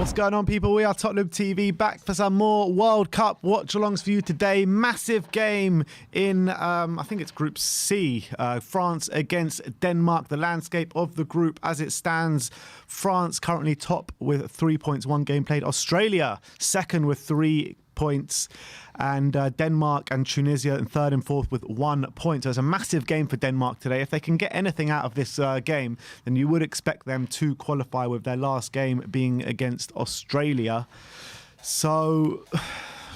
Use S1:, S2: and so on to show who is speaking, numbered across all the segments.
S1: What's going on, people? We are Tottenham TV, back for some more World Cup watch-alongs for you today. Massive game in, I think it's Group C. France against Denmark. The landscape of the group as it stands. France currently top with 3 points, 1 game played. Australia second with 3 points, and Denmark and Tunisia in third and fourth with 1 point. So it's a massive game for Denmark today. If they can get anything out of this game, then you would expect them to qualify, with their last game being against Australia. So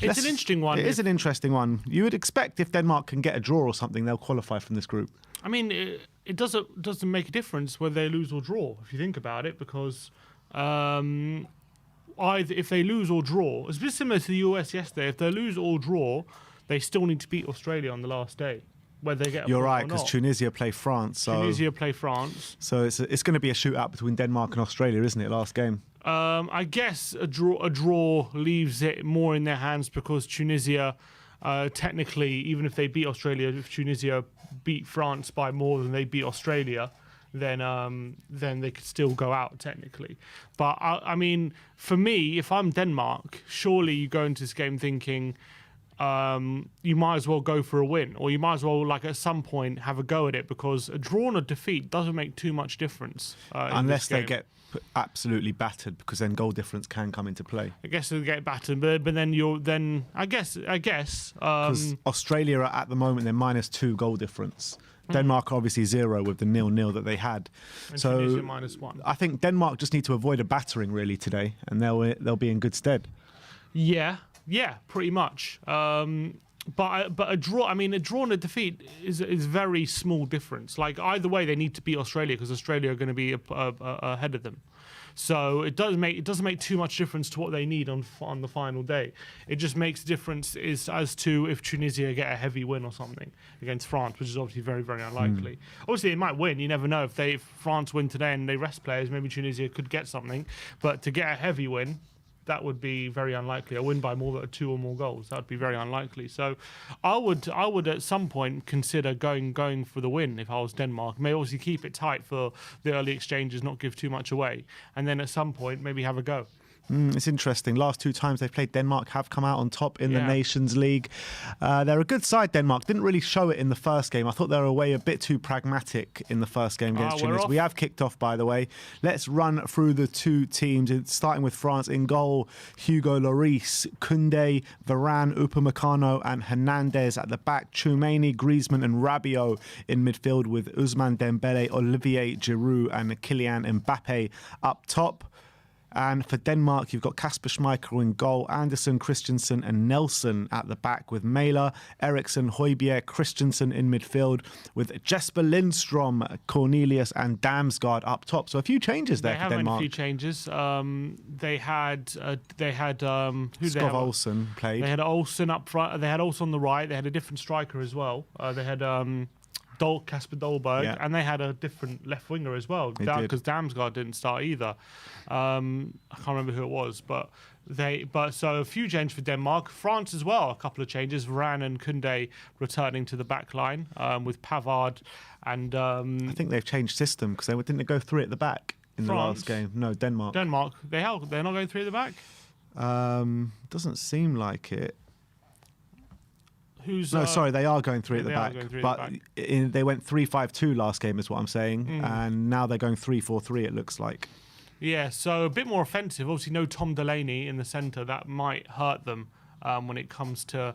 S2: it's an interesting one.
S1: It is an interesting one. You would expect if Denmark can get a draw or something, they'll qualify from this group.
S2: I mean, it doesn't make a difference whether they lose or draw, if you think about it, because either if they lose or draw, it's a bit similar to the US yesterday. If they lose or draw, they still need to beat Australia on the last day, whether they get.
S1: You're right, because Tunisia play France. So
S2: Tunisia play France.
S1: So it's going to be a shootout between Denmark and Australia, isn't it? Last game.
S2: I guess a draw leaves it more in their hands, because Tunisia, technically, even if they beat Australia, if Tunisia beat France by more than they beat Australia, then they could still go out technically. But I mean, for me, if I'm Denmark, surely you go into this game thinking you might as well go for a win, or you might as well, like, at some point have a go at it, because a draw and a defeat doesn't make too much difference
S1: unless they get absolutely battered, because then goal difference can come into play.
S2: I guess they'll get battered, but then I guess
S1: because Australia are at the moment, they're -2 goal difference. Denmark are obviously 0 with the 0-0 that they had.
S2: And
S1: so
S2: Tunisia -1.
S1: I think Denmark just need to avoid a battering really today, and they'll be in good stead.
S2: Yeah, pretty much. But a draw, I mean, a draw and a defeat is very small difference. Like, either way, they need to beat Australia, because Australia are going to be ahead of them. So it doesn't make too much difference to what they need on the final day. It just makes a difference as to if Tunisia get a heavy win or something against France, which is obviously very, very unlikely. Obviously, they might win. You never know. If France win today and they rest players, maybe Tunisia could get something. But to get a heavy win, that would be very unlikely. A win by more than 2 or more goals, that would be very unlikely. So I would at some point consider going for the win if I was Denmark. May obviously keep it tight for the early exchanges, not give too much away, and then at some point maybe have a go.
S1: It's interesting. Last 2 times they've played, Denmark have come out on top in the Nations League. They're a good side, Denmark. Didn't really show it in the first game. I thought they were away a bit too pragmatic in the first game against Tunisia. We have kicked off, by the way. Let's run through the 2 teams, starting with France. In goal, Hugo Lloris, Koundé, Varane, Upamecano and Hernandez at the back. Tchouameni, Griezmann and Rabiot in midfield, with Ousmane Dembele, Olivier Giroud and Kylian Mbappe up top. And for Denmark, you've got Kasper Schmeichel in goal, Andersen, Christensen and Nelson at the back, with Mæhle, Eriksen, Højbjerg, Christensen in midfield, with Jesper Lindstrom, Cornelius and Damsgaard up top. So a few changes there for Denmark.
S2: They have a few changes. They had
S1: Skov Olsen played.
S2: They had Olsen up front. They had Olsen on the right. They had a different striker as well. They had Kasper Dolberg, and they had a different left winger as well, because Damsgaard didn't start either. I can't remember who it was, but so a few changes for Denmark. France as well, a couple of changes. Varane and Koundé returning to the back line, with Pavard and
S1: I think they've changed system, because they didn't go 3 at the back in the last game. No, Denmark.
S2: They're not going 3 at the back.
S1: Doesn't seem like it.
S2: No,
S1: sorry, they are going 3 at the back. But they went 3-5-2 last game, is what I'm saying. And now they're going 3-4-3, it looks like.
S2: Yeah, so a bit more offensive. Obviously, no Tom Delaney in the centre. That might hurt them when it comes to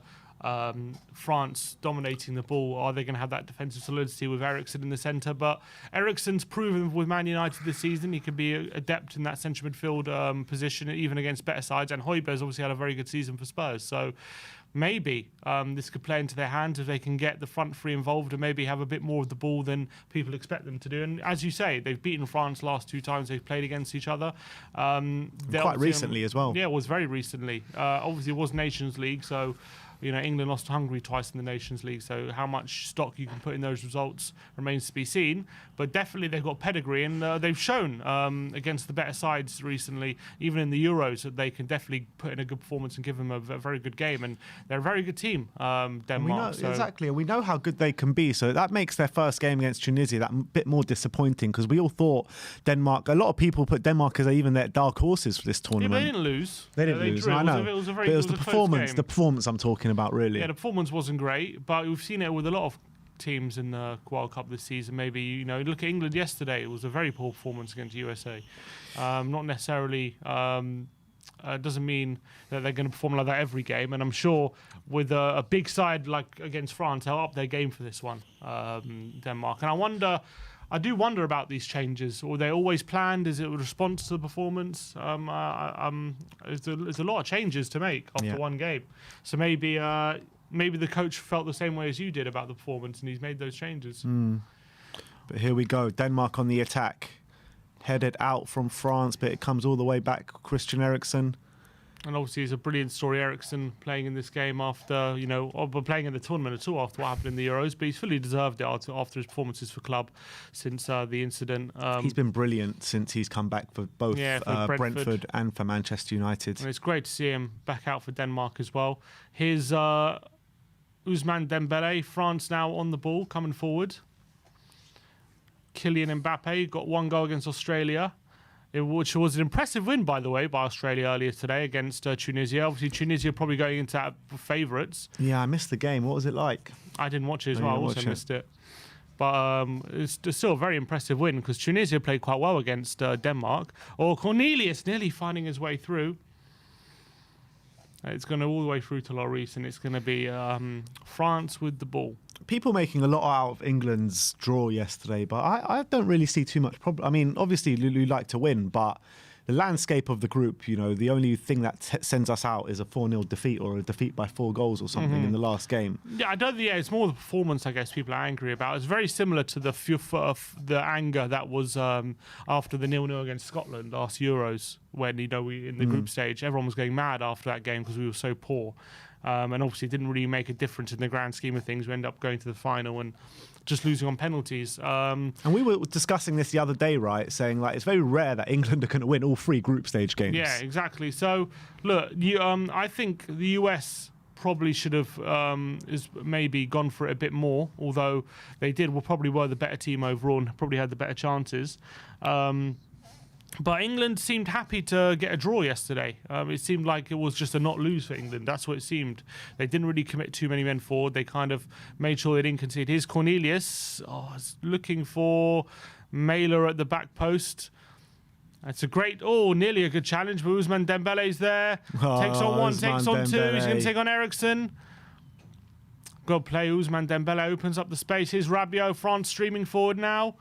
S2: France dominating the ball. Are they going to have that defensive solidity with Eriksen in the centre? But Eriksen's proven with Man United this season he can be adept in that central midfield position, even against better sides. And Højbjerg's obviously had a very good season for Spurs. So maybe this could play into their hands if they can get the front 3 involved and maybe have a bit more of the ball than people expect them to do. And as you say, they've beaten France last 2 times they've played against each other.
S1: Quite recently as well.
S2: Yeah, it was very recently. Obviously, it was Nations League, so England lost to Hungary twice in the Nations League, so how much stock you can put in those results remains to be seen. But definitely they've got pedigree, and they've shown against the better sides recently, even in the Euros, that they can definitely put in a good performance and give them a very good game. And they're a very good team, Denmark.
S1: We know, exactly, and we know how good they can be. So that makes their first game against Tunisia that bit more disappointing, because we all thought Denmark. A lot of people put Denmark as even their dark horses for this tournament.
S2: Yeah, they didn't lose.
S1: They didn't lose.
S2: Drew.
S1: I know.
S2: It was
S1: the performance. The performance I'm talking about, really.
S2: Yeah, the performance wasn't great, but we've seen it with a lot of teams in the World Cup this season. Maybe look at England yesterday. It was a very poor performance against USA. Not necessarily. Doesn't mean that they're going to perform like that every game, and I'm sure with a big side like against France, they'll up their game for this one, Denmark. And I do wonder about these changes. Were they always planned? Is it a response to the performance? There's a lot of changes to make after one game, so maybe the coach felt the same way as you did about the performance, and he's made those changes.
S1: But here we go, Denmark on the attack. Headed out from France, but it comes all the way back. Christian Eriksen.
S2: And obviously, it's a brilliant story. Eriksen playing in this game after, playing in the tournament at all after what happened in the Euros, but he's fully deserved it after his performances for club since the incident.
S1: He's been brilliant since he's come back for both Brentford and for Manchester United.
S2: And it's great to see him back out for Denmark as well. Here's Ousmane Dembele, France now on the ball, coming forward. Kylian Mbappe got one goal against Australia, which was an impressive win, by the way, by Australia earlier today against Tunisia. Obviously, Tunisia probably going into favourites.
S1: Yeah, I missed the game. What was it like?
S2: I didn't watch it as well. I also missed it. But it's still a very impressive win, because Tunisia played quite well against Denmark. Or Cornelius nearly finding his way through. It's going to all the way through to Lloris, and it's going to be France with the ball.
S1: People making a lot out of England's draw yesterday, but I don't really see too much problem. I mean, obviously, Lulu like to win, but the landscape of the group, the only thing that sends us out is a 4-0 defeat or a defeat by 4 goals or something in the last game.
S2: Yeah, it's more the performance, I guess, people are angry about. It's very similar to the anger that was after the 0-0 against Scotland last Euros, when, we in the group stage, everyone was going mad after that game because we were so poor. And obviously, it didn't really make a difference in the grand scheme of things. We ended up going to the final and just losing on penalties.
S1: And we were discussing this the other day, right? Saying it's very rare that England are going to win all 3 group stage games.
S2: Yeah, exactly. So look, I think the US probably should have is maybe gone for it a bit more. Although they probably were the better team overall and probably had the better chances. But England seemed happy to get a draw yesterday. It seemed like it was just a not lose for England. That's what it seemed. They didn't really commit too many men forward. They kind of made sure they didn't concede. Here's Cornelius looking for Mailer at the back post. It's nearly a good challenge, but Ousmane Dembele's there. Takes on one, takes on two. He's going to take on Eriksen. Good play. Ousmane Dembele opens up the space. Here's Rabiot, France streaming forward now.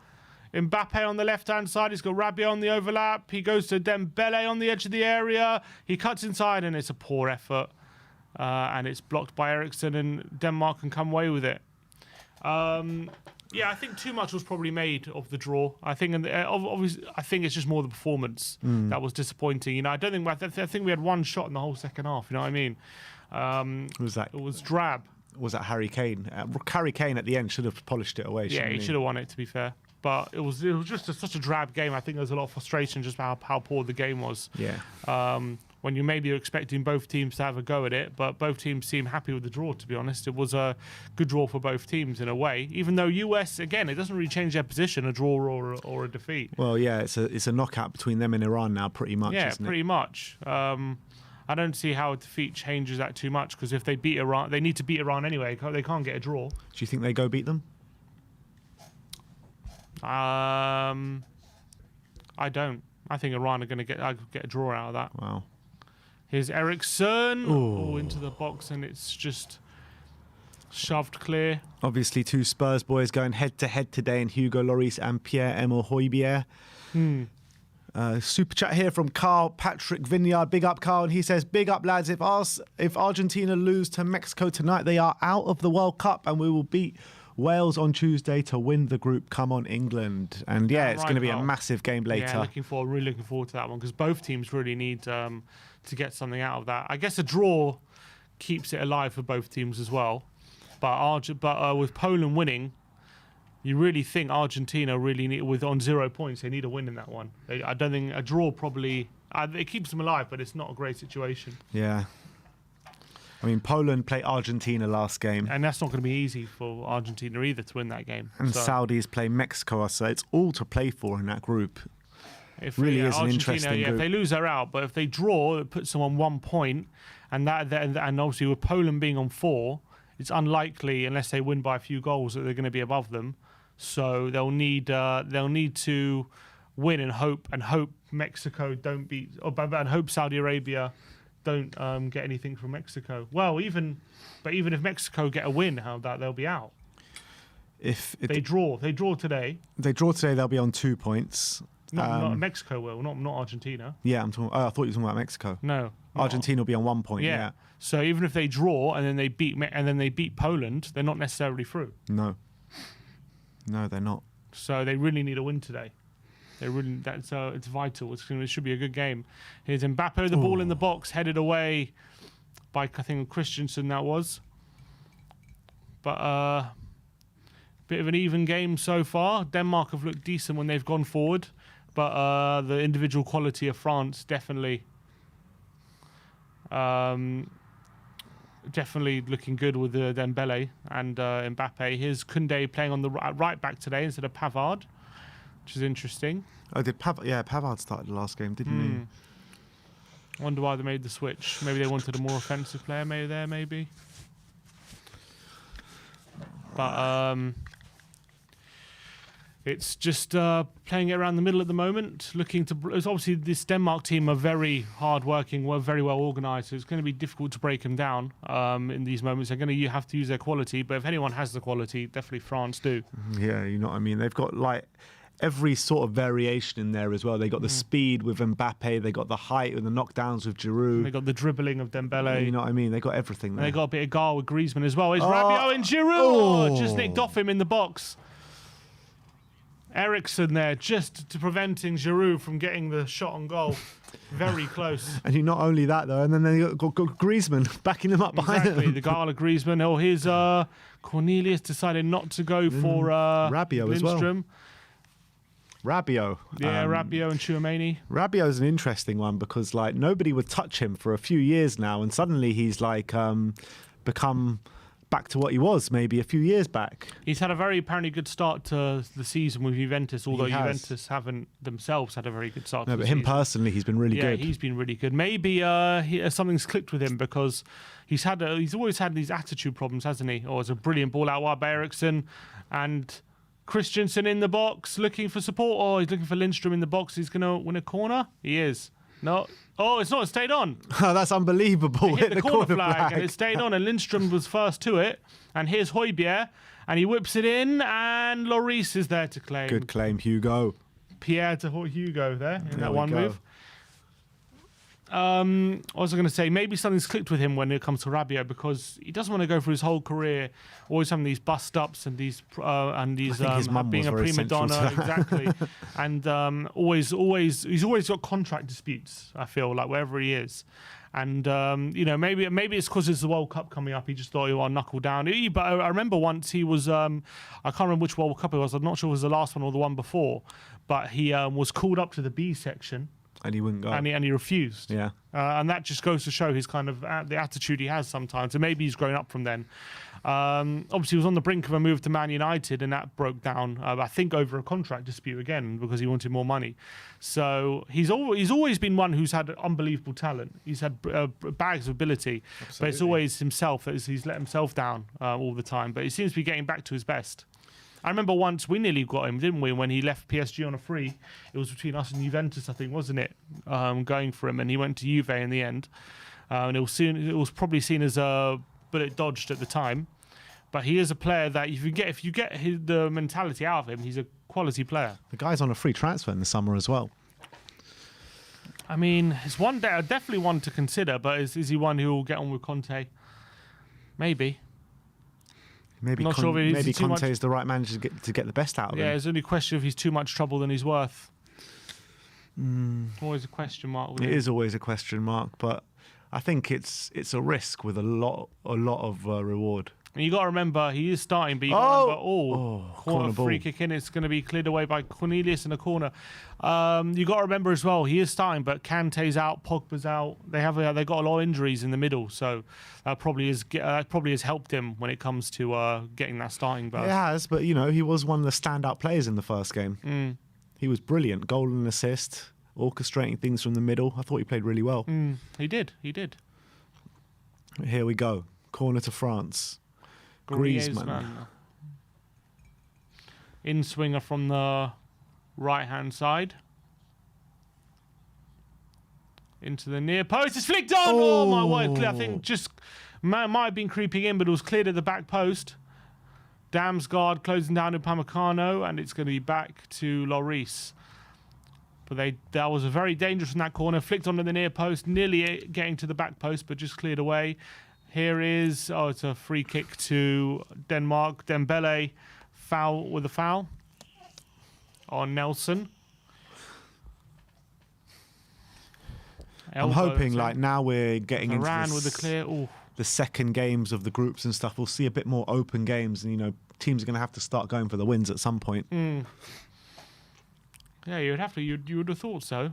S2: Mbappe on the left-hand side. He's got Rabiot on the overlap. He goes to Dembele on the edge of the area. He cuts inside, and it's a poor effort. And it's blocked by Eriksen, and Denmark can come away with it. I think too much was probably made of the draw. I think, obviously, it's just more the performance that was disappointing. I think we had one shot in the whole second half. You know what I mean?
S1: Who was that?
S2: It was drab.
S1: Was that Harry Kane? Harry Kane at the end should have polished it away.
S2: Yeah, he should have won it, to be fair. But it was just such a drab game. I think there's a lot of frustration just about how poor the game was.
S1: Yeah.
S2: When you're expecting both teams to have a go at it, but both teams seem happy with the draw, to be honest. It was a good draw for both teams in a way, even though US, again, it doesn't really change their position, a draw or a defeat.
S1: Well, yeah, it's a knockout between them and Iran now, pretty much,
S2: yeah,
S1: isn't
S2: pretty
S1: it?
S2: much. I don't see how a defeat changes that too much, because if they beat Iran, they need to beat Iran anyway. They can't get a draw.
S1: Do you think they go beat them?
S2: I don't. I think Iran are going to get a draw out of that.
S1: Wow.
S2: Here's Eriksen. Into the box, and it's just shoved clear.
S1: Obviously, 2 Spurs boys going head-to-head today in Hugo Lloris and Pierre-Emile Højbjerg. Super chat here from Carl Patrick Vineyard. Big up, Carl. And he says, big up, lads. If Argentina lose to Mexico tonight, they are out of the World Cup, and we will beat Wales on Tuesday to win the group. Come on, England. And yeah, it's going to be a massive game later.
S2: Yeah, really looking forward to that one, because both teams really need to get something out of that. I guess a draw keeps it alive for both teams as well. But with Poland winning, you really think Argentina really need, on 0 points, they need a win in that one. I don't think a draw probably... it keeps them alive, but it's not a great situation.
S1: Yeah. I mean, Poland played Argentina last game.
S2: And that's not going to be easy for Argentina either to win that game.
S1: And Saudis play Mexico, so it's all to play for in that group. It really is an interesting group.
S2: If they lose, they're out. But if they draw, it puts them on 1 point. And obviously with Poland being on 4, it's unlikely, unless they win by a few goals, that they're going to be above them. So they'll need to win and hope Mexico don't beat, and hope Saudi Arabia don't get anything from Mexico. Well, even if Mexico get a win, they'll be out. If they draw today,
S1: they'll be on 2 points.
S2: Not Mexico will, not Argentina.
S1: Yeah, I thought you were talking about Mexico.
S2: No,
S1: Argentina will be on 1 point. Yeah.
S2: So even if they draw and then they beat Poland, they're not necessarily through.
S1: No, they're not.
S2: So they really need a win today. It's vital. It should be a good game. Here's Mbappe, the ball in the box, headed away by, I think, Christensen, that was. But bit of an even game so far. Denmark have looked decent when they've gone forward, but the individual quality of France definitely looking good with Dembele and Mbappe. Here's Koundé playing on the right back today instead of Pavard, which is interesting.
S1: Oh, Pavard started the last game, didn't he?
S2: I wonder why they made the switch. Maybe they wanted a more offensive player maybe. But it's just playing it around the middle at the moment. Obviously this Denmark team are very hard-working, very well organised, so it's going to be difficult to break them down in these moments. They're going to have to use their quality, but if anyone has the quality, definitely France do.
S1: Yeah, you know what I mean? They've got every sort of variation in there as well. They got the speed with Mbappe, they got the height and the knockdowns with Giroud.
S2: They got the dribbling of Dembele.
S1: You know what I mean? They got everything there.
S2: And they got a bit of guile with Griezmann as well. It's Rabiot and Giroud! Just nicked off him in the box. Eriksen there, just preventing Giroud from getting the shot on goal. Very close.
S1: And not only that, though, and then they got Griezmann backing him up behind him.
S2: Exactly, the guile of Griezmann. Oh, here's Cornelius decided not to go for
S1: Rabiot
S2: Lindstrom.
S1: As well. Rabiot.
S2: Yeah, Rabiot and Tchouaméni.
S1: Rabiot is an interesting one because nobody would touch him for a few years now, and suddenly he's become back to what he was maybe a few years back.
S2: He's had a very apparently good start to the season with Juventus, although Juventus haven't themselves had a very good start.
S1: No, but him personally, he's been really good.
S2: Yeah, he's been really good. Maybe something's clicked with him because he's always had these attitude problems, hasn't he? Or it's a brilliant ball out wide by Eriksen and Christensen in the box looking for support. Oh, he's looking for Lindstrom in the box. He's going to win a corner. He is. No. Oh, it's not. It stayed on.
S1: Oh, that's unbelievable.
S2: He hit the corner flag and it stayed on, and Lindstrom was first to it. And here's Højbjerg, and he whips it in, and Lloris is there to claim.
S1: Good claim, Hugo.
S2: Pierre to Hugo there in that one move. What was I going to say? Maybe something's clicked with him when it comes to Rabiot because he doesn't want to go through his whole career always having these bust-ups and these being a prima donna. Exactly. And he's always got contract disputes, I feel, wherever he is. And, maybe it's because it's the World Cup coming up. He just thought, I'll knuckle down. But I remember once he was, I can't remember which World Cup it was. I'm not sure it was the last one or the one before. But he was called up to the B section.
S1: And he wouldn't go.
S2: And he refused.
S1: Yeah.
S2: And that just goes to show his kind of the attitude he has sometimes. And maybe he's grown up from then. Obviously, he was on the brink of a move to Man United, and that broke down, I think, over a contract dispute again because he wanted more money. So he's always been one who's had unbelievable talent. He's had bags of ability. Absolutely. But it's always himself. He's let himself down all the time. But he seems to be getting back to his best. I remember once we nearly got him, didn't we, when he left PSG on a free. It was between us and Juventus, I think, wasn't it? Going for him, and he went to Juve in the end. And it was probably seen as a bullet dodged at the time. But he is a player that if you get the mentality out of him, he's a quality player.
S1: The guy's on a free transfer in the summer as well.
S2: I mean, it's definitely one to consider, but is he one who will get on with Conte? Maybe.
S1: Maybe Conte is the right manager to get the best out of him.
S2: Yeah, it's only a question if he's too much trouble than he's worth. Always a question mark.
S1: It is always a question mark, but I think it's a risk with a lot of reward.
S2: And you got to remember, he is starting, but you got to remember, corner free kick in. It's going to be cleared away by Cornelius in the corner. You got to remember as well, he is starting, but Kante's out, Pogba's out. They got a lot of injuries in the middle, so that probably has helped him when it comes to getting that starting berth.
S1: It has, but you know, he was one of the standout players in the first game. He was brilliant, goal and assist, orchestrating things from the middle. I thought he played really well.
S2: He did.
S1: Here we go, corner to France. Griezmann.
S2: In swinger from the right-hand side. Into the near post. It's flicked on! Oh my word. I think just might have been creeping in, but it was cleared at the back post. Damsgaard closing down to Upamecano, and it's going to be back to Lloris. But that was a very dangerous in that corner. Flicked onto the near post, nearly getting to the back post, but just cleared away. Here is, it's a free kick to Denmark. Dembele with a foul on Nelson.
S1: I'm hoping like now we're getting into
S2: with the clear.
S1: The second games of the groups and stuff. We'll see a bit more open games, and you know, teams are going to have to start going for the wins at some point.
S2: Yeah, you'd have to. You would have thought so.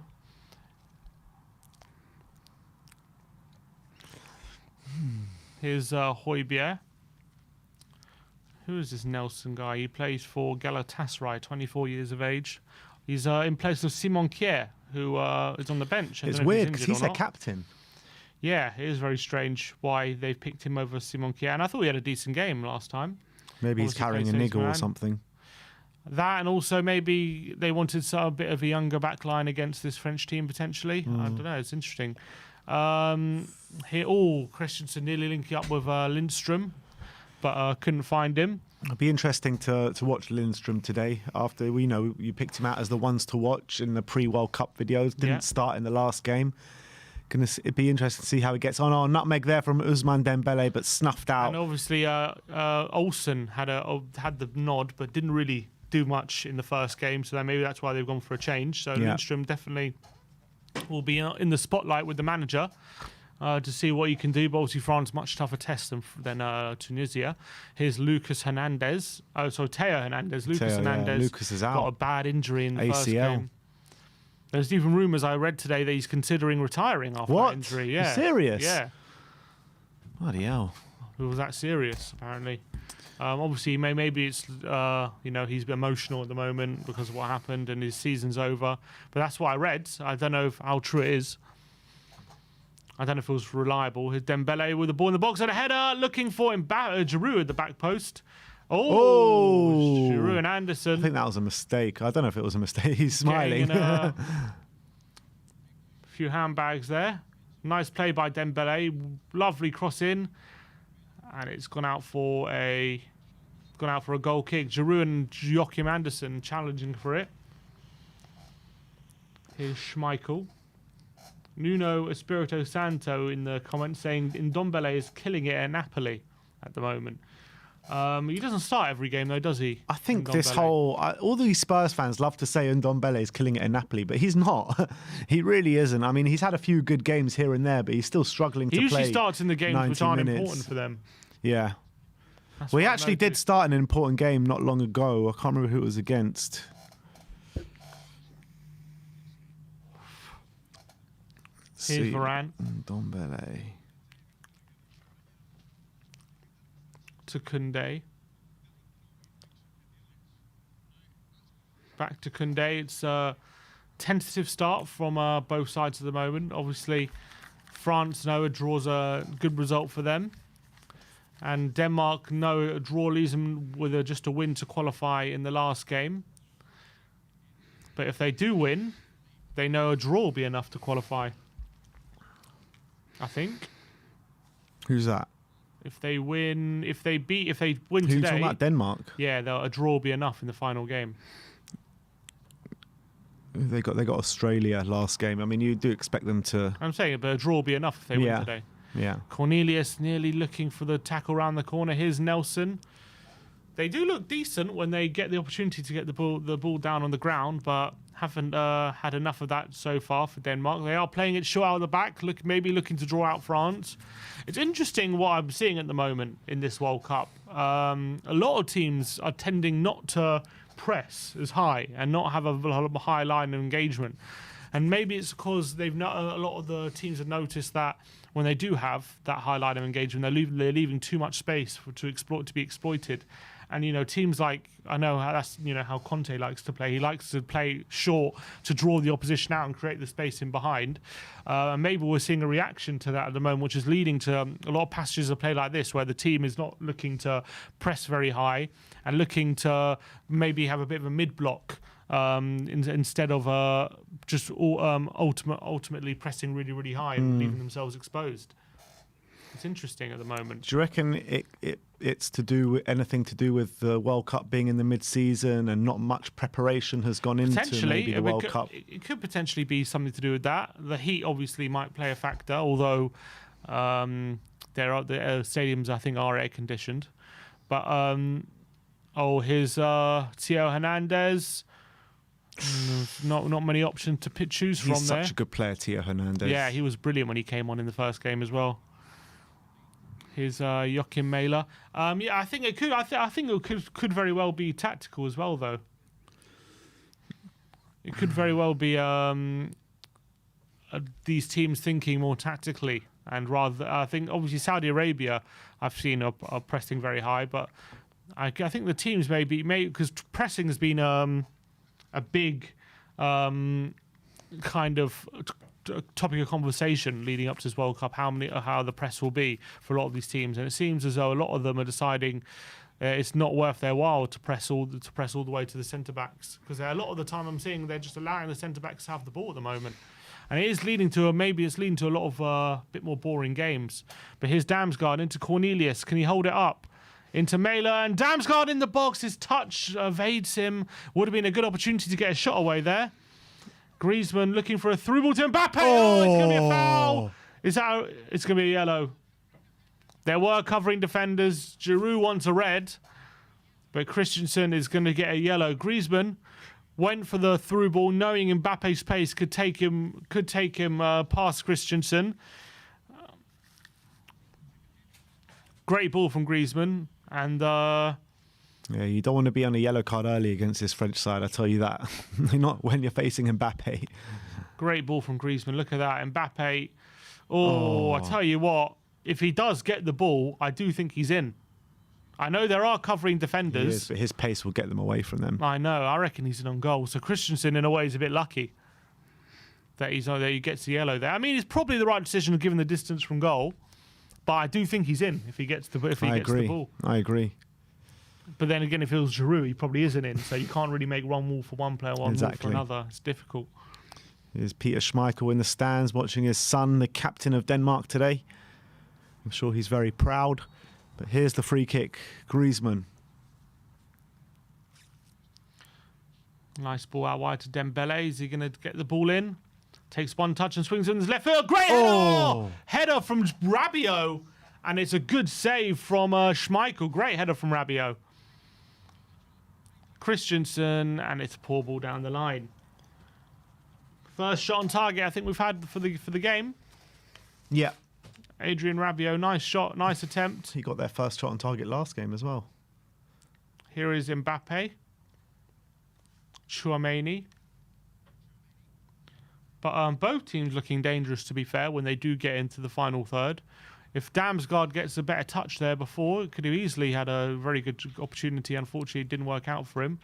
S2: Here's Højbjerg. Who is this Nelson guy? He plays for Galatasaray, 24 years of age. He's in place of Simon Kjær, who is on the bench.
S1: It's weird because he's a captain.
S2: Yeah, it is very strange why they've picked him over Simon Kjær. And I thought he had a decent game last time.
S1: Maybe he's carrying a niggle or something.
S2: That, and also maybe they wanted a bit of a younger backline against this French team, potentially. I don't know, it's interesting. Here, Christensen nearly linking up with Lindstrom, but couldn't find him.
S1: It'll be interesting to watch Lindstrom today. After we know you picked him out as the ones to watch in the pre-World Cup videos. Didn't start in the last game. It'd be interesting to see how he gets on. Nutmeg there from Ousmane Dembele, but snuffed out.
S2: And obviously, Olsen had the nod, but didn't really do much in the first game. So maybe that's why they've gone for a change. So Lindstrom definitely will be in the spotlight with the manager to see what he can do. But obviously, France much tougher test than Tunisia. Here's Lucas Hernandez. Oh, so Theo Hernandez. Lucas Hernandez.
S1: Lucas is out.
S2: Got a bad injury in the first game. There's even rumours I read today that he's considering retiring after that injury. Yeah.
S1: You're serious?
S2: Yeah.
S1: Bloody hell.
S2: It was that serious, apparently. Obviously, maybe it's he's emotional at the moment because of what happened and his season's over. But that's what I read. I don't know how true it is. I don't know if it was reliable. Here's Dembele with the ball in the box and a header, looking for Giroud at the back post. Giroud and Anderson.
S1: I think that was a mistake. I don't know if it was a mistake. He's smiling.
S2: A few handbags there. Nice play by Dembele. Lovely cross in, and it's gone out for a goal kick. Giroud and Joachim Andersen challenging for it. Here's Schmeichel. Nuno Espirito Santo in the comments saying Ndombele is killing it at Napoli at the moment. He doesn't start every game though, does he?
S1: I think all these Spurs fans love to say Ndombele is killing it in Napoli, but he's not. He really isn't. I mean, he's had a few good games here and there, but he's still struggling to play.
S2: He usually starts in the games which aren't important for them.
S1: Yeah. Well, he actually did start an important game not long ago. I can't remember who it was against.
S2: Here's Varane.
S1: Ndombele.
S2: To Koundé. Back to Koundé. It's a tentative start from both sides at the moment. Obviously, France know a draw's a good result for them. And Denmark know a draw leaves them with just a win to qualify in the last game. But if they do win, they know a draw will be enough to qualify. I think.
S1: Who's that?
S2: If they win today.
S1: Who are you talking about, Denmark?
S2: Yeah, a draw will be enough in the final game.
S1: They got Australia last game. I mean, you do expect them to.
S2: I'm saying, but a draw will be enough if they win today.
S1: Yeah.
S2: Cornelius nearly looking for the tackle around the corner. Here's Nelson. They do look decent when they get the opportunity to get the ball down on the ground, but haven't had enough of that so far for Denmark. They are playing it short out of the back, maybe looking to draw out France. It's interesting what I'm seeing at the moment in this World Cup. A lot of teams are tending not to press as high and not have a high line of engagement. And maybe it's because a lot of the teams have noticed that when they do have that high line of engagement, they're leaving too much space to be exploited. And teams like, I know that's how Conte likes to play. He likes to play short to draw the opposition out and create the space in behind. And maybe we're seeing a reaction to that at the moment, which is leading to a lot of passages of play like this, where the team is not looking to press very high and looking to maybe have a bit of a mid block. Instead of just ultimately pressing really, really high and leaving themselves exposed. It's interesting at the moment.
S1: Do you reckon it's anything to do with the World Cup being in the mid-season and not much preparation has gone into maybe the World Cup?
S2: It could potentially be something to do with that. The heat obviously might play a factor, although the stadiums I think are air conditioned. But here's Theo Hernandez. Not many options to choose from there.
S1: He's such a good player, Theo Hernandez.
S2: Yeah, he was brilliant when he came on in the first game as well. Here's Joachim Mæhle. I think it could. I think it could very well be tactical as well, though. It could very well be these teams thinking more tactically, and rather. I think obviously Saudi Arabia, I've seen are pressing very high, but I think the teams may because pressing has been a big kind of topic of conversation leading up to this World Cup, how the press will be for a lot of these teams, and it seems as though a lot of them are deciding it's not worth their while to press all the way to the centre backs, because a lot of the time I'm seeing they're just allowing the centre backs to have the ball at the moment, and it is leading to a lot of bit more boring games. But here's Damsgaard into Cornelius. Can he hold it up? Into Mæhle, and Damsgaard in the box. His touch evades him. Would have been a good opportunity to get a shot away there. Griezmann looking for a through ball to Mbappe. Oh, it's going to be a foul. It's going to be a yellow. There were covering defenders. Giroud wants a red, but Christensen is going to get a yellow. Griezmann went for the through ball, knowing Mbappe's pace could take him past Christensen. Great ball from Griezmann. And
S1: yeah, you don't want to be on a yellow card early against this French side, I tell you that. Not when you're facing Mbappe.
S2: Great ball from Griezmann. Look at that. Mbappe. I tell you what, if he does get the ball, I do think he's in. I know there are covering defenders. He is,
S1: but his pace will get them away from them.
S2: I know. I reckon he's in on goal. So Christensen, in a way, is a bit lucky that he gets the yellow there. I mean, it's probably the right decision given the distance from goal. But I do think he's in if he gets the ball.
S1: I agree.
S2: But then again, if it was Giroud, he probably isn't in. So you can't really make one rule for one player, one rule for another. It's difficult.
S1: Here's Peter Schmeichel in the stands watching his son, the captain of Denmark today. I'm sure he's very proud. But here's the free kick. Griezmann.
S2: Nice ball out wide to Dembele. Is he going to get the ball in? Takes one touch and swings in his left foot. Great header! Header from Rabiot. And it's a good save from Schmeichel. Great header from Rabiot. Christensen, and it's a poor ball down the line. First shot on target I think we've had for the game.
S1: Yeah.
S2: Adrien Rabiot, nice shot, nice attempt.
S1: He got their first shot on target last game as well.
S2: Here is Mbappe. Tchouaméni. But both teams looking dangerous, to be fair, when they do get into the final third. If Damsgaard gets a better touch there before, it could have easily had a very good opportunity. Unfortunately, it didn't work out for him.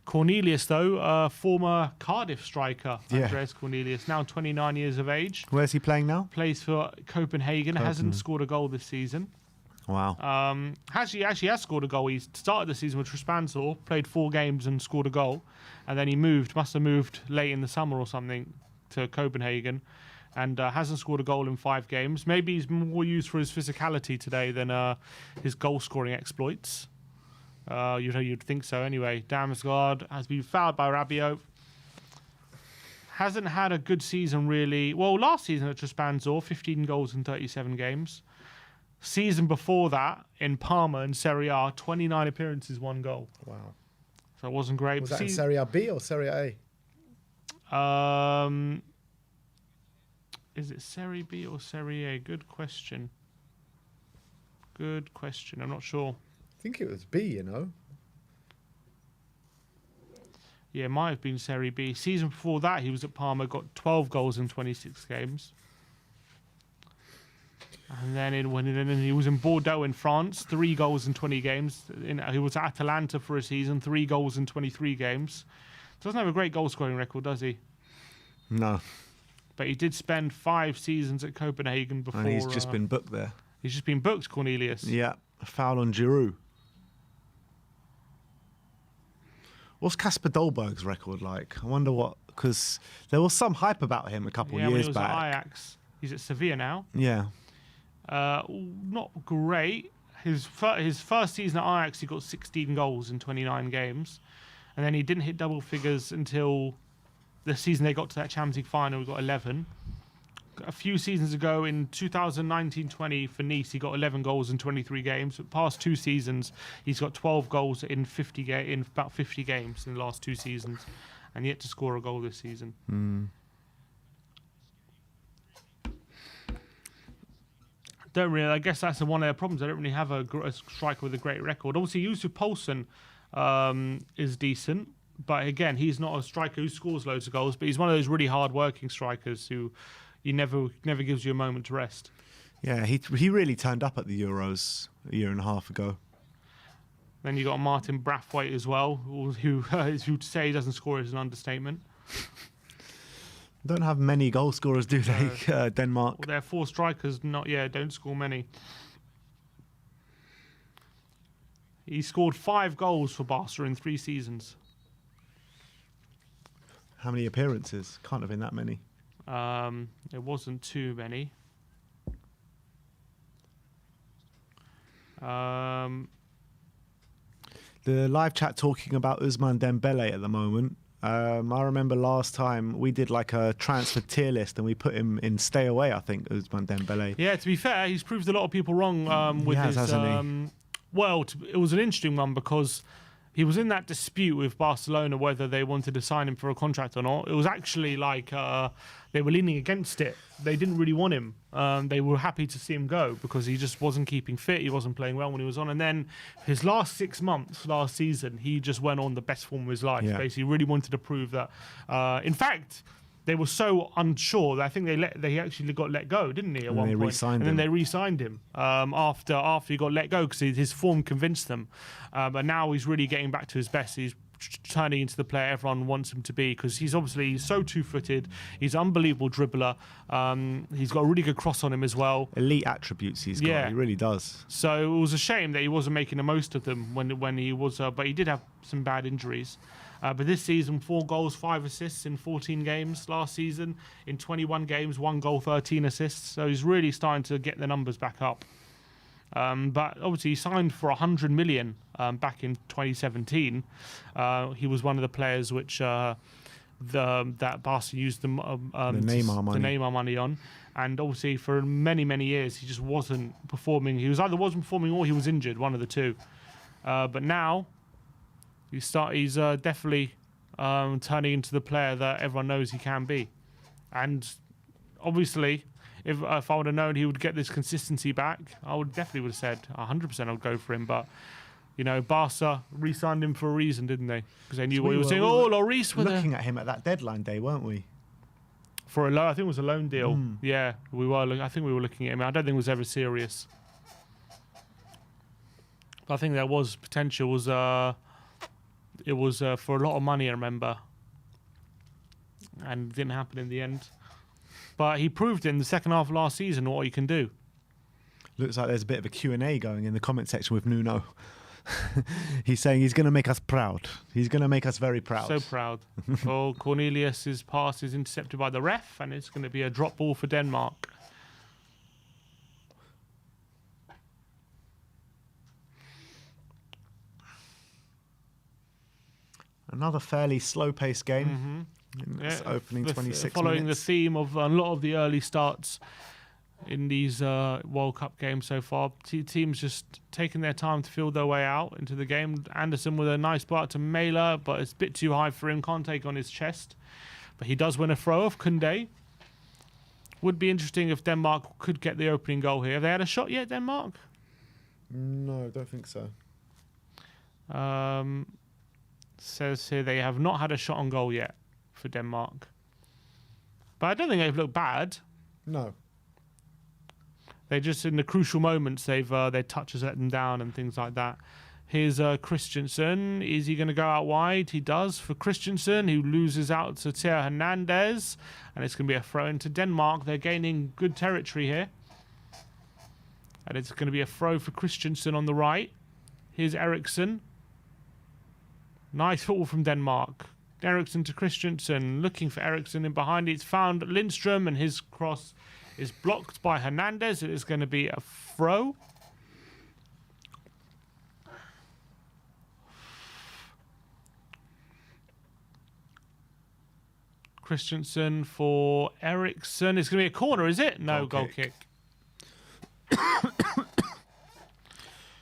S2: Cornelius, though, former Cardiff striker, Andreas Cornelius, now 29 years of age.
S1: Where's he playing now?
S2: Plays for Copenhagen. Hasn't scored a goal this season.
S1: Wow.
S2: Actually has scored a goal. He started the season with Trespansor, played 4 games and scored a goal. And then he must have moved late in the summer or something to Copenhagen, and hasn't scored a goal in 5 games. Maybe he's more used for his physicality today than his goal-scoring exploits. You'd think so anyway. Damsgaard has been fouled by Rabiot. Hasn't had a good season, really. Well, last season at Trespansor, 15 goals in 37 games. Season before that, in Parma and Serie A, 29 appearances, 1 goal.
S1: Wow.
S2: So it wasn't great.
S1: Was that in Serie B or Serie A?
S2: Is it Serie B or Serie A? Good question. Good question. I'm not sure.
S1: I think it was B, you know.
S2: Yeah, it might have been Serie B. Season before that, he was at Parma, got 12 goals in 26 games. And then when he was in Bordeaux in France, 3 goals in 20 games. He was at Atalanta for a season, 3 goals in 23 games. Doesn't have a great goal-scoring record, does he?
S1: No.
S2: But he did spend 5 seasons at Copenhagen before.
S1: And he's just been booked there.
S2: He's just been booked, Cornelius.
S1: Yeah, a foul on Giroud. What's Kasper Dolberg's record like? I wonder what, because there was some hype about him a couple of years back.
S2: At Ajax. He's at Sevilla now.
S1: Yeah.
S2: Not great. His first season at Ajax, he got 16 goals in 29 games. And then he didn't hit double figures until the season they got to that Champions League final. He got 11. A few seasons ago in 2019-20 for Nice, he got 11 goals in 23 games. The past 2 seasons, he's got 12 goals in about 50 games in the last 2 seasons, and yet to score a goal this season. Don't really. I guess that's one of their problems. They don't really have a striker with a great record. Obviously, Yusuf Poulsen is decent, but again, he's not a striker who scores loads of goals. But he's one of those really hard-working strikers who he never gives you a moment to rest.
S1: Yeah, he really turned up at the Euros a year and a half ago.
S2: Then you got Martin Braithwaite as well, who to say he doesn't score is an understatement.
S1: Don't have many goal scorers, do they, Denmark?
S2: Well, they're 4 strikers, don't score many. He scored 5 goals for Barca in 3 seasons.
S1: How many appearances? Can't have been that many.
S2: It wasn't too many.
S1: The live chat talking about Ousmane Dembele at the moment. I remember last time we did like a transfer tier list and we put him in stay away, I think, Ousmane Dembele.
S2: Yeah, to be fair, he's proved a lot of people wrong with
S1: he has,
S2: his...
S1: hasn't he?
S2: Well, it was an interesting one because he was in that dispute with Barcelona whether they wanted to sign him for a contract or not. It was actually like they were leaning against it. They didn't really want him. They were happy to see him go because he just wasn't keeping fit. He wasn't playing well when he was on. And then his last 6 months, last season, he just went on the best form of his life. Yeah. Basically, really wanted to prove that. In fact, they were so unsure that I think they actually got let go, didn't he? At one point, and then they re-signed him after he got let go because his form convinced them. But now he's really getting back to his best. He's turning into the player everyone wants him to be because he's so two-footed. He's an unbelievable dribbler. He's got a really good cross on him as well.
S1: Elite attributes he's got. Yeah. He really does.
S2: So it was a shame that he wasn't making the most of them when he was. But he did have some bad injuries. But this season, 4 goals, 5 assists in 14 games. Last season, in 21 games, 1 goal, 13 assists. So he's really starting to get the numbers back up. But obviously, he signed for 100 million back in 2017. He was one of the players which that Barca used the Neymar money on. And obviously, for many, many years, he just wasn't performing. He either wasn't performing or he was injured, one of the two. But now, he's definitely turning into the player that everyone knows he can be. And obviously, if I would have known he would get this consistency back, I would have said 100% I would go for him. But, Barca re-signed him for a reason, didn't they? Because they knew what he was saying. Lloris.
S1: Looking at him at that deadline day, weren't we?
S2: For I think it was a loan deal. Yeah, we were. I think we were looking at him. I don't think it was ever serious. But I think there was potential. It was for a lot of money, I remember. And it didn't happen in the end. But he proved in the second half of last season what he can do.
S1: Looks like there's a bit of a Q&A going in the comment section with Nuno. He's saying he's going to make us proud. He's going to make us very proud.
S2: So proud. Well, Cornelius's pass is intercepted by the ref, and it's going to be a drop ball for Denmark.
S1: Another fairly slow-paced game in this opening 26
S2: following
S1: minutes.
S2: the theme of a lot of the early starts in these World Cup games so far. Teams just taking their time to feel their way out into the game. Anderson with a nice part to Mæhle, but it's a bit too high for him. Can't take on his chest. But he does win a throw off Koundé. Would be interesting if Denmark could get the opening goal here. Have they had a shot yet, Denmark?
S1: No, I don't think so.
S2: Says here they have not had a shot on goal yet for Denmark. But I don't think they've looked bad.
S1: No.
S2: They just, in the crucial moments, their touches let them down and things like that. Here's Christensen. Is he going to go out wide? He does for Christensen, who loses out to Theo Hernandez. And it's going to be a throw into Denmark. They're gaining good territory here. And it's going to be a throw for Christensen on the right. Here's Eriksen. Nice football from Denmark. Eriksen to Christensen. Looking for Eriksen in behind. It's found Lindstrom, and his cross is blocked by Hernandez. It is going to be a throw. Christensen for Eriksen. It's going to be a corner, is it? No, goal kick.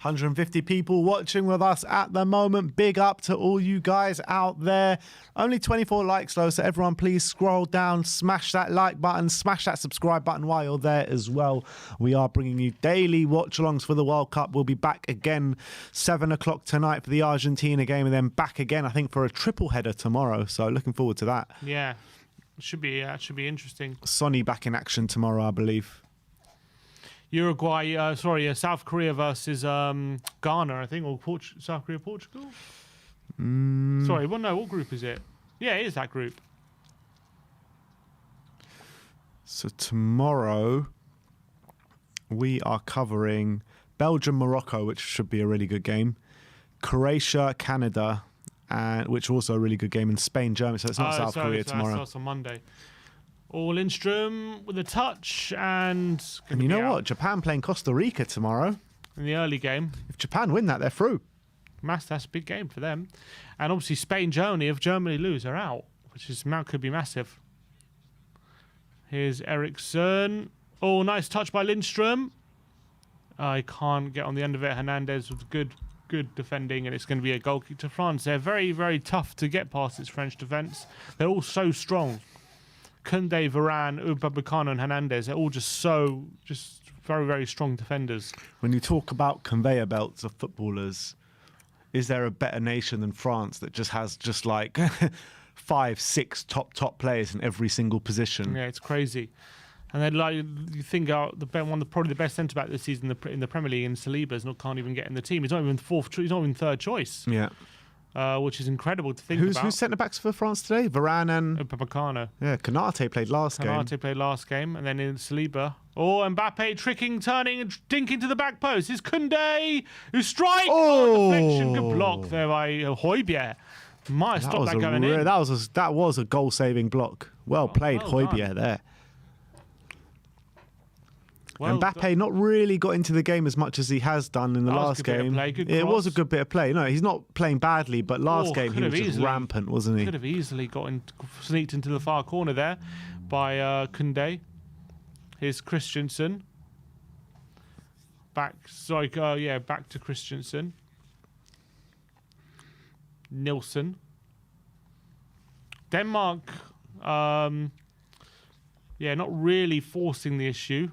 S1: 150 people watching with us at the moment. Big up to all you guys out there. Only 24 likes though, so everyone please scroll down, smash that like button, smash that subscribe button while you're there as well. We are bringing you daily watch-alongs for the World Cup. We'll be back again 7 o'clock tonight for the Argentina game, and then back again, I think, for a triple header tomorrow. So looking forward to that.
S2: Yeah, should be interesting.
S1: Sonny back in action tomorrow, I believe.
S2: South Korea versus Ghana, I think, or South Korea, Portugal? What group is it? Yeah, it is that group.
S1: So tomorrow we are covering Belgium, Morocco, which should be a really good game. Croatia, Canada, which also a really good game. And Spain, Germany. So it's not South Korea tomorrow.
S2: That's on Monday. All Lindstrom with a touch, and
S1: you know what? Japan playing Costa Rica tomorrow
S2: in the early game.
S1: If Japan win that, they're through.
S2: That's a big game for them. And obviously Spain, Germany. If Germany lose, they're out, which could be massive. Here's Eriksen. Oh, nice touch by Lindstrom. I can't get on the end of it. Hernandez with good defending, and it's going to be a goal kick to France. They're very, very tough to get past this French defence. They're all so strong. Koundé, Varane, Upamecano and Hernandez, they're all just very, very strong defenders.
S1: When you talk about conveyor belts of footballers, is there a better nation than France that just has like 5-6 top players in every single position?
S2: Yeah, it's crazy. And then, you think probably the best centre back this season in the Premier League, in Saliba, can't even get in the team. He's not even He's not even third choice.
S1: Yeah.
S2: Which is incredible to think about.
S1: Who's centre backs for France today? Varane and
S2: Upamecano.
S1: Yeah, Konate played last
S2: game, and then in Saliba. Oh, Mbappe turning and dinking to the back post. Here's Koundé, who strikes. Oh, deflection, good block there by Højbjerg. Might have stopped that going in.
S1: That was a goal-saving block. Well played, Højbjerg there. Mbappe not really got into the game as much as he has done in the last game. It was a good bit of play. No, he's not playing badly, but last game he was just rampant, wasn't he?
S2: Could have easily sneaked into the far corner there by Koundé. Here's Christensen. Back to Christensen. Nilsson. Denmark, not really forcing the issue.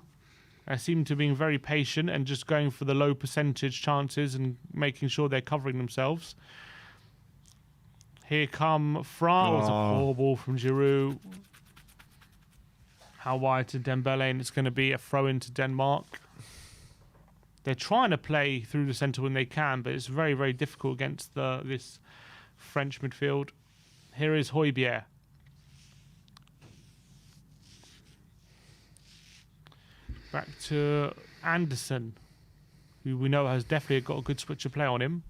S2: I seem to be very patient and just going for the low percentage chances and making sure they're covering themselves. Here come France. A poor ball from Giroud. How wide to Dembele, and it's going to be a throw into Denmark. They're trying to play through the centre when they can, but it's very, very difficult against this French midfield. Here is Højbjerg. Back to Anderson, who we know has definitely got a good switch of play on him.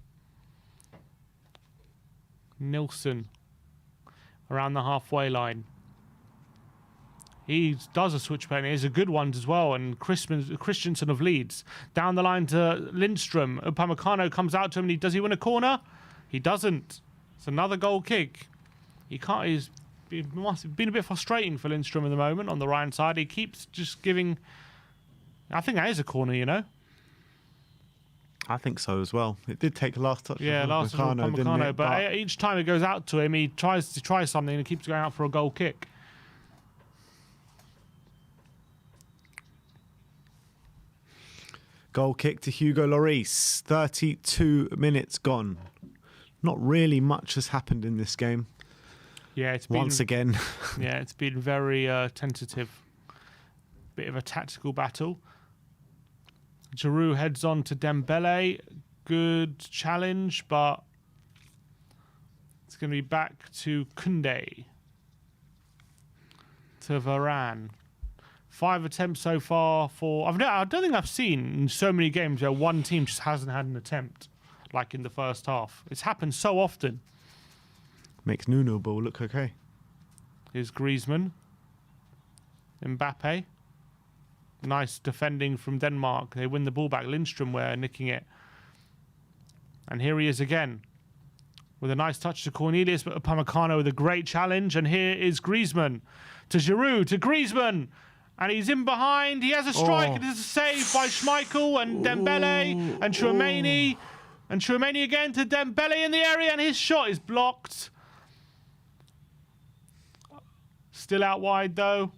S2: Nilsson around the halfway line. He does a switch play, and he's a good one as well. And Christensen of Leeds. Down the line to Lindstrom. Upamecano comes out to him, and does he win a corner? He doesn't. It's another goal kick. It must have been a bit frustrating for Lindstrom at the moment on the right side. He keeps just giving... I think that is a corner, you know.
S1: I think so as well. It did take a last touch.
S2: Yeah, last touch from Upamecano, but each time it goes out to him, he tries something and keeps going out for a goal kick.
S1: Goal kick to Hugo Lloris. 32 minutes gone. Not really much has happened in this game.
S2: Yeah, it's been,
S1: once again.
S2: Yeah, it's been very tentative. Bit of a tactical battle. Giroud heads on to Dembele. Good challenge, but it's going to be back to Koundé. To Varane. 5 attempts so far for... I don't think I've seen so many games where one team just hasn't had an attempt, like in the first half. It's happened so often.
S1: Makes Nuno ball look okay.
S2: Here's Griezmann. Mbappe. Nice defending from Denmark. They win the ball back. Lindstrom were nicking it. And here he is again. With a nice touch to Cornelius, but Upamecano with a great challenge. And here is Griezmann. To Giroud, to Griezmann. And he's in behind. He has a strike. It is a save by Schmeichel and Dembele and Tchouaméni. And Tchouaméni again to Dembele in the area. And his shot is blocked. Still out wide though.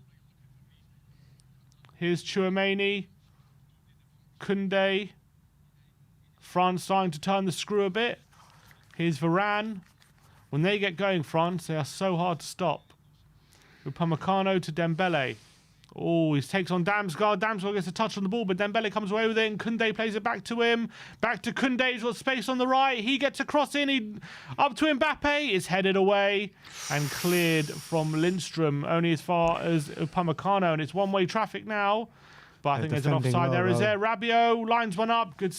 S2: Here's Tchouaméni. Koundé. France starting to turn the screw a bit. Here's Varane. When they get going, France, they are so hard to stop. Upamecano to Dembele. Oh, he takes on Damsgaard. Damsgaard gets a touch on the ball, but Dembele comes away with it, and Koundé plays it back to him. Back to Koundé. He's got space on the right. He gets a cross in. Up to Mbappe. Is headed away and cleared from Lindstrom, only as far as Upamecano. And it's one-way traffic now. But I think there's an offside there. Is there? Rabiot lines one up. Good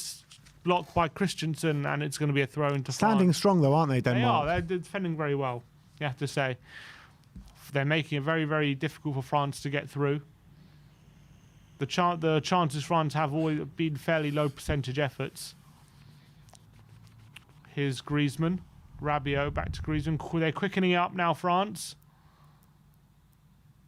S2: block by Christensen, and it's going to be a throw into
S1: Standing
S2: France.
S1: strong, though, aren't they, Denmark?
S2: They are. They're defending very well, you have to say. They're making it very, very difficult for France to get through. The chances France have always been fairly low percentage efforts. Here's Griezmann. Rabiot back to Griezmann. They're quickening up now, France.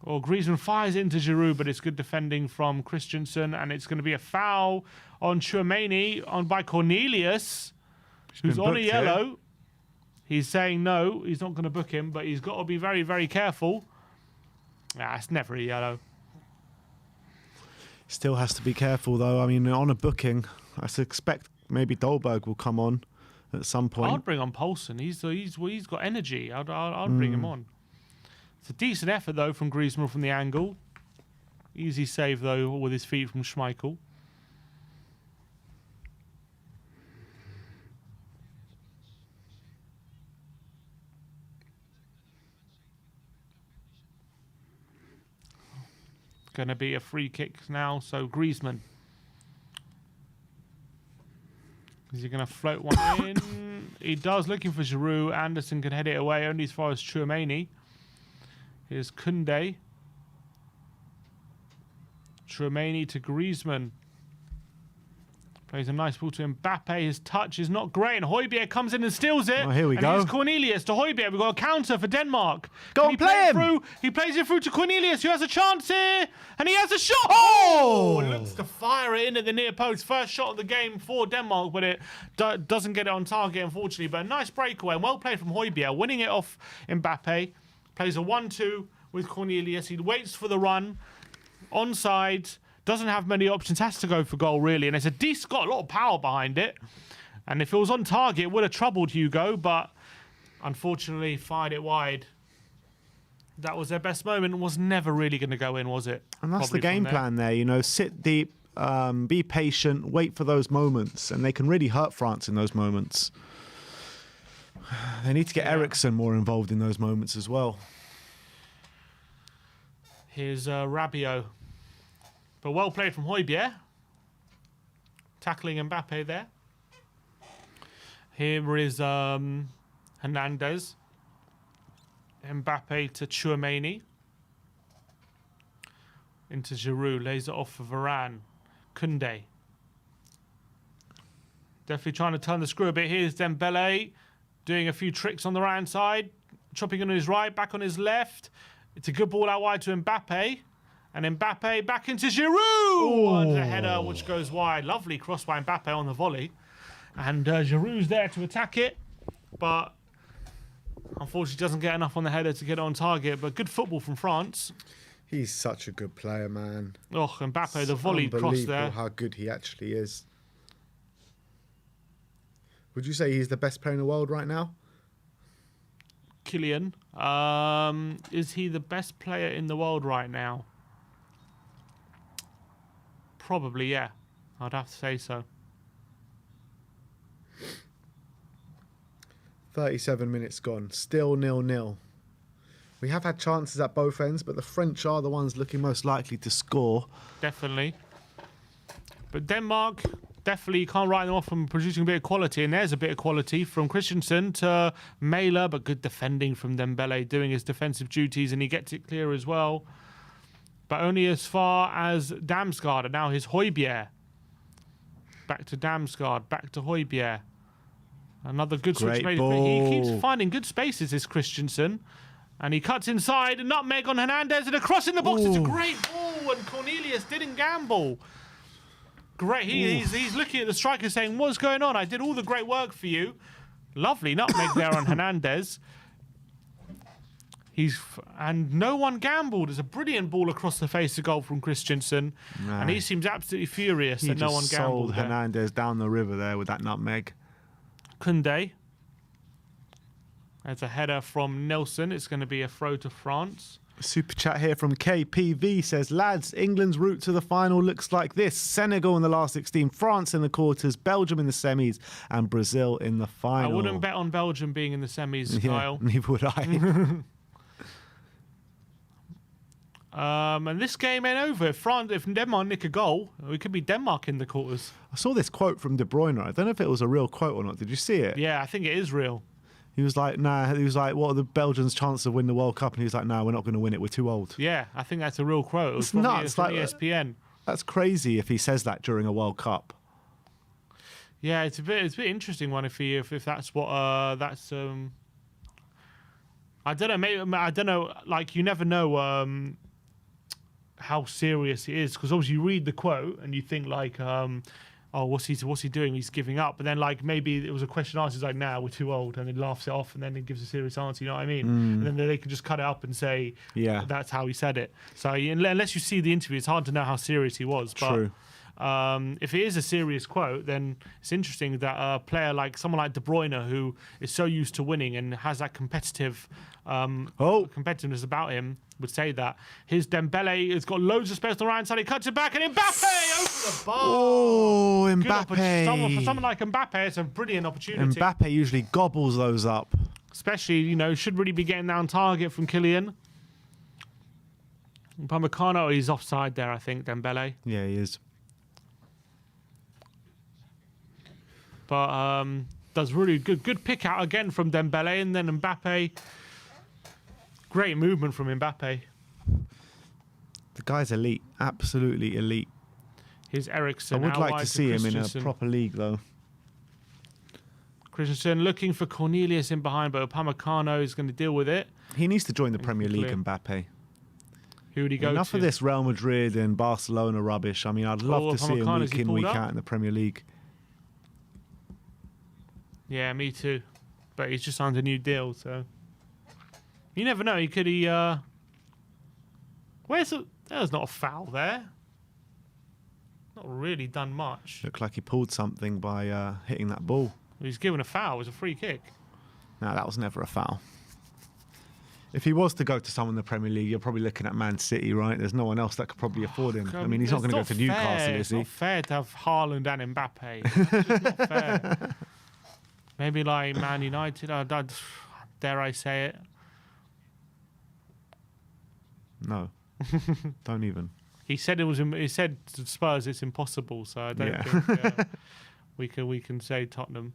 S2: Griezmann fires it into Giroud, but it's good defending from Christensen, and it's going to be a foul on Tchouaméni by Cornelius, who's on a yellow. Here. He's saying no, he's not going to book him, but he's got to be very, very careful. It's never a yellow.
S1: Still has to be careful, though. I mean, on a booking, I suspect maybe Dolberg will come on at some point.
S2: I'd bring on Poulsen. He's got energy. I'd bring him on. It's a decent effort, though, from Griezmann from the angle. Easy save, though, with his feet from Schmeichel. Going to be a free kick now, so Griezmann. Is he going to float one in? He does, looking for Giroud. Anderson can head it away, only as far as Tchouaméni. Here's Koundé. Tchouaméni to Griezmann. Plays a nice ball to Mbappe. His touch is not great, and Højbjerg comes in and steals it.
S1: Oh, here we go.
S2: Here's Cornelius to Højbjerg. We've got a counter for Denmark.
S1: Go on, play him.
S2: He plays it through to Cornelius, who has a chance here, and he has a shot. Oh! Looks to fire it in at the near post. First shot of the game for Denmark, but it doesn't get it on target, unfortunately. But a nice breakaway, and well played from Højbjerg, winning it off Mbappe. Plays a 1-2 with Cornelius. He waits for the run. Onside. Doesn't have many options, has to go for goal, really. And it's got a lot of power behind it. And if it was on target, it would have troubled Hugo, but unfortunately fired it wide. That was their best moment and was never really going to go in, was it?
S1: And that's the game plan there, you know, sit deep, be patient, wait for those moments, and they can really hurt France in those moments. They need to get Eriksen more involved in those moments as well.
S2: Here's Rabiot. But well played from Højbjerg. Tackling Mbappe there. Here is Hernandez. Mbappe to Tchouaméni. Into Giroud. Lays it off for Varane. Koundé. Definitely trying to turn the screw a bit. Here's Dembele. Doing a few tricks on the right hand side. Chopping on his right. Back on his left. It's a good ball out wide to Mbappe. And Mbappe back into Giroud. And a header which goes wide. Lovely cross by Mbappe on the volley. And Giroud's there to attack it. But unfortunately doesn't get enough on the header to get it on target. But good football from France.
S1: He's such a good player, man.
S2: Oh, Mbappe, the volley cross there.
S1: How good he actually is. Would you say he's the best player in the world right now?
S2: Kylian. Is he the best player in the world right now? Probably, yeah. I'd have to say so.
S1: 37 minutes gone. Still 0-0. We have had chances at both ends, but the French are the ones looking most likely to score.
S2: Definitely. But Denmark, definitely you can't write them off from producing a bit of quality. And there's a bit of quality from Christensen to Mæhle, but good defending from Dembele, doing his defensive duties, and he gets it clear as well. But only as far as Damsgaard, and now his Højbjerg. Back to Damsgaard, back to Højbjerg. Another good switch made. He keeps finding good spaces, this Christensen. And he cuts inside, a nutmeg on Hernandez, and a cross in the box. It's a great ball, and Cornelius didn't gamble. Great. He's looking at the striker saying, what's going on? I did all the great work for you. Lovely nutmeg there on Hernandez. And no one gambled. It's a brilliant ball across the face of goal from Christensen. Nah. And he seems absolutely furious that no one gambled.
S1: He sold Hernandez down the river there with that nutmeg.
S2: Koundé. There's a header from Nelson. It's going to be a throw to France.
S1: Super chat here from KPV says, lads, England's route to the final looks like this. Senegal in the last 16, France in the quarters, Belgium in the semis, and Brazil in the final.
S2: I wouldn't bet on Belgium being in the semis, Kyle.
S1: Neither would I.
S2: And this game ain't over. If Denmark nick a goal, it could be Denmark in the quarters.
S1: I saw this quote from De Bruyne. I don't know if it was a real quote or not. Did you see it?
S2: Yeah, I think it is real.
S1: He was like, nah. He was like, what are the Belgians' chances of winning the World Cup? And he was like, nah, we're not going to win it. We're too old.
S2: Yeah, I think that's a real quote.
S1: It's nuts.
S2: From ESPN.
S1: That's crazy if he says that during a World Cup.
S2: Yeah, it's a bit interesting one if that's what that's. I don't know. Maybe I don't know. Like you never know how serious it is, because obviously you read the quote and you think like, oh, what's he doing? He's giving up. But then like maybe it was a question asked. He's like, nah, we're too old, and he laughs it off, and then he gives a serious answer. You know what I mean? And then they can just cut it up and say, yeah, that's how he said it. So unless you see the interview, it's hard to know how serious he was. But,
S1: true.
S2: If it is a serious quote, then it's interesting that a player like someone like De Bruyne, who is so used to winning and has that competitive competitiveness about him, would say that. His Dembele has got loads of space on the right side. He cuts it back, and Mbappe over the bar.
S1: Oh, Mbappe!
S2: For someone like Mbappe, it's a brilliant opportunity.
S1: Mbappe usually gobbles those up.
S2: Especially, should really be getting down target from Kylian. Upamecano, he's offside there, I think, Dembele.
S1: Yeah, he is.
S2: But does really good pick out again from Dembele, and then Mbappe. Great movement from Mbappe.
S1: The guy's elite, absolutely elite.
S2: Here's Eriksen.
S1: I would like to see him in a proper league, though.
S2: Christensen looking for Cornelius in behind, but Upamecano is going to deal with it.
S1: He needs to join the Premier League, Mbappe.
S2: Who would he go to?
S1: Enough of this Real Madrid and Barcelona rubbish. I mean, I'd love to see him week in, week out in the Premier League.
S2: Yeah, me too. But he's just signed a new deal, so you never know. There's not a foul there. Not really done much.
S1: Looked like he pulled something by hitting that ball.
S2: He's given a foul. It was a free kick.
S1: No, that was never a foul. If he was to go to someone in the Premier League, you're probably looking at Man City, right? There's no one else that could probably afford him. I mean, he's not going to go to Newcastle, is he?
S2: It's not fair to have Haaland and Mbappe. It's just not fair. Maybe like Man United. Dare I say it?
S1: No, don't even.
S2: He said it was. He said to Spurs it's impossible. So I don't think we can say Tottenham.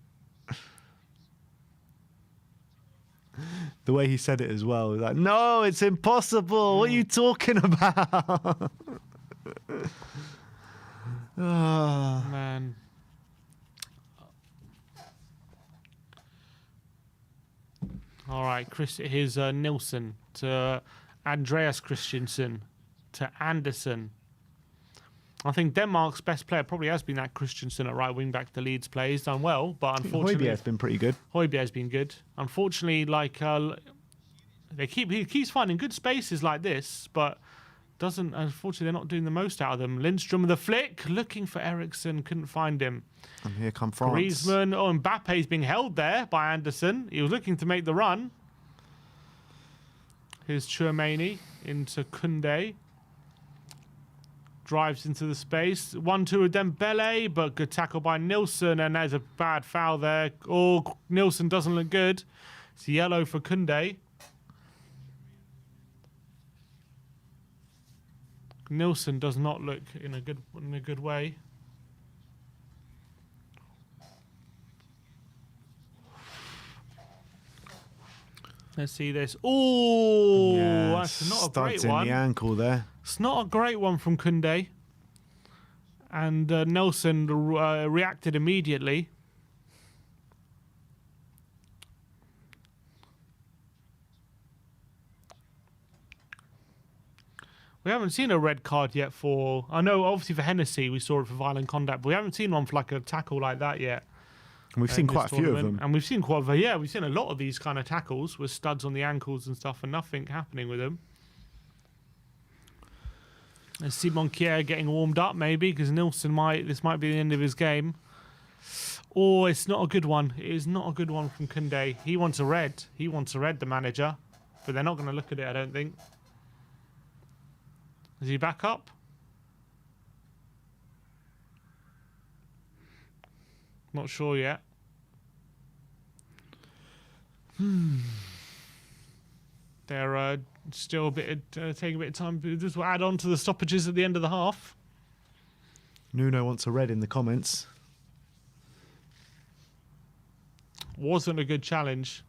S1: The way he said it as well, like, no, it's impossible. What are you talking about?
S2: Man. All right, here's Nilsson to Andreas Christensen. to Anderson. I think Denmark's best player probably has been that Christensen at right wing back. The Leeds player. He's done well, but unfortunately,
S1: Højbjerg's been pretty good.
S2: Højbjerg's been good. Unfortunately, like he keeps finding good spaces like this, but doesn't. Unfortunately, they're not doing the most out of them. Lindstrom with the flick, looking for Eriksen, couldn't find him.
S1: And here come France.
S2: Griezmann. Oh, Mbappe's being held there by Anderson. He was looking to make the run. Here's Tchouameni into Koundé. Drives into the space. 1-2 with Dembele, but good tackle by Nilsson, and there's a bad foul there. Oh, Nilsson doesn't look good. It's yellow for Koundé. Nilsson does not look in a good way. Let's see this. Oh, yeah, that's not a great one.
S1: In the ankle there.
S2: It's not a great one from Koundé. And Nelson reacted immediately. We haven't seen a red card yet for... I know, obviously, for Hennessy, we saw it for violent conduct, but we haven't seen one for like a tackle like that yet.
S1: And we've seen quite a few of them.
S2: And we've seen quite a... Yeah, we've seen a lot of these kind of tackles with studs on the ankles and stuff and nothing happening with them. And Simon Kjær getting warmed up, maybe, because Nilsson this might be the end of his game. Oh, it's not a good one. It is not a good one from Koundé. He wants a red. He wants a red, the manager. But they're not going to look at it, I don't think. Is he back up? Not sure yet. They're still a bit taking a bit of time. This will add on to the stoppages at the end of the half.
S1: Nuno wants a red in the comments.
S2: Wasn't a good challenge.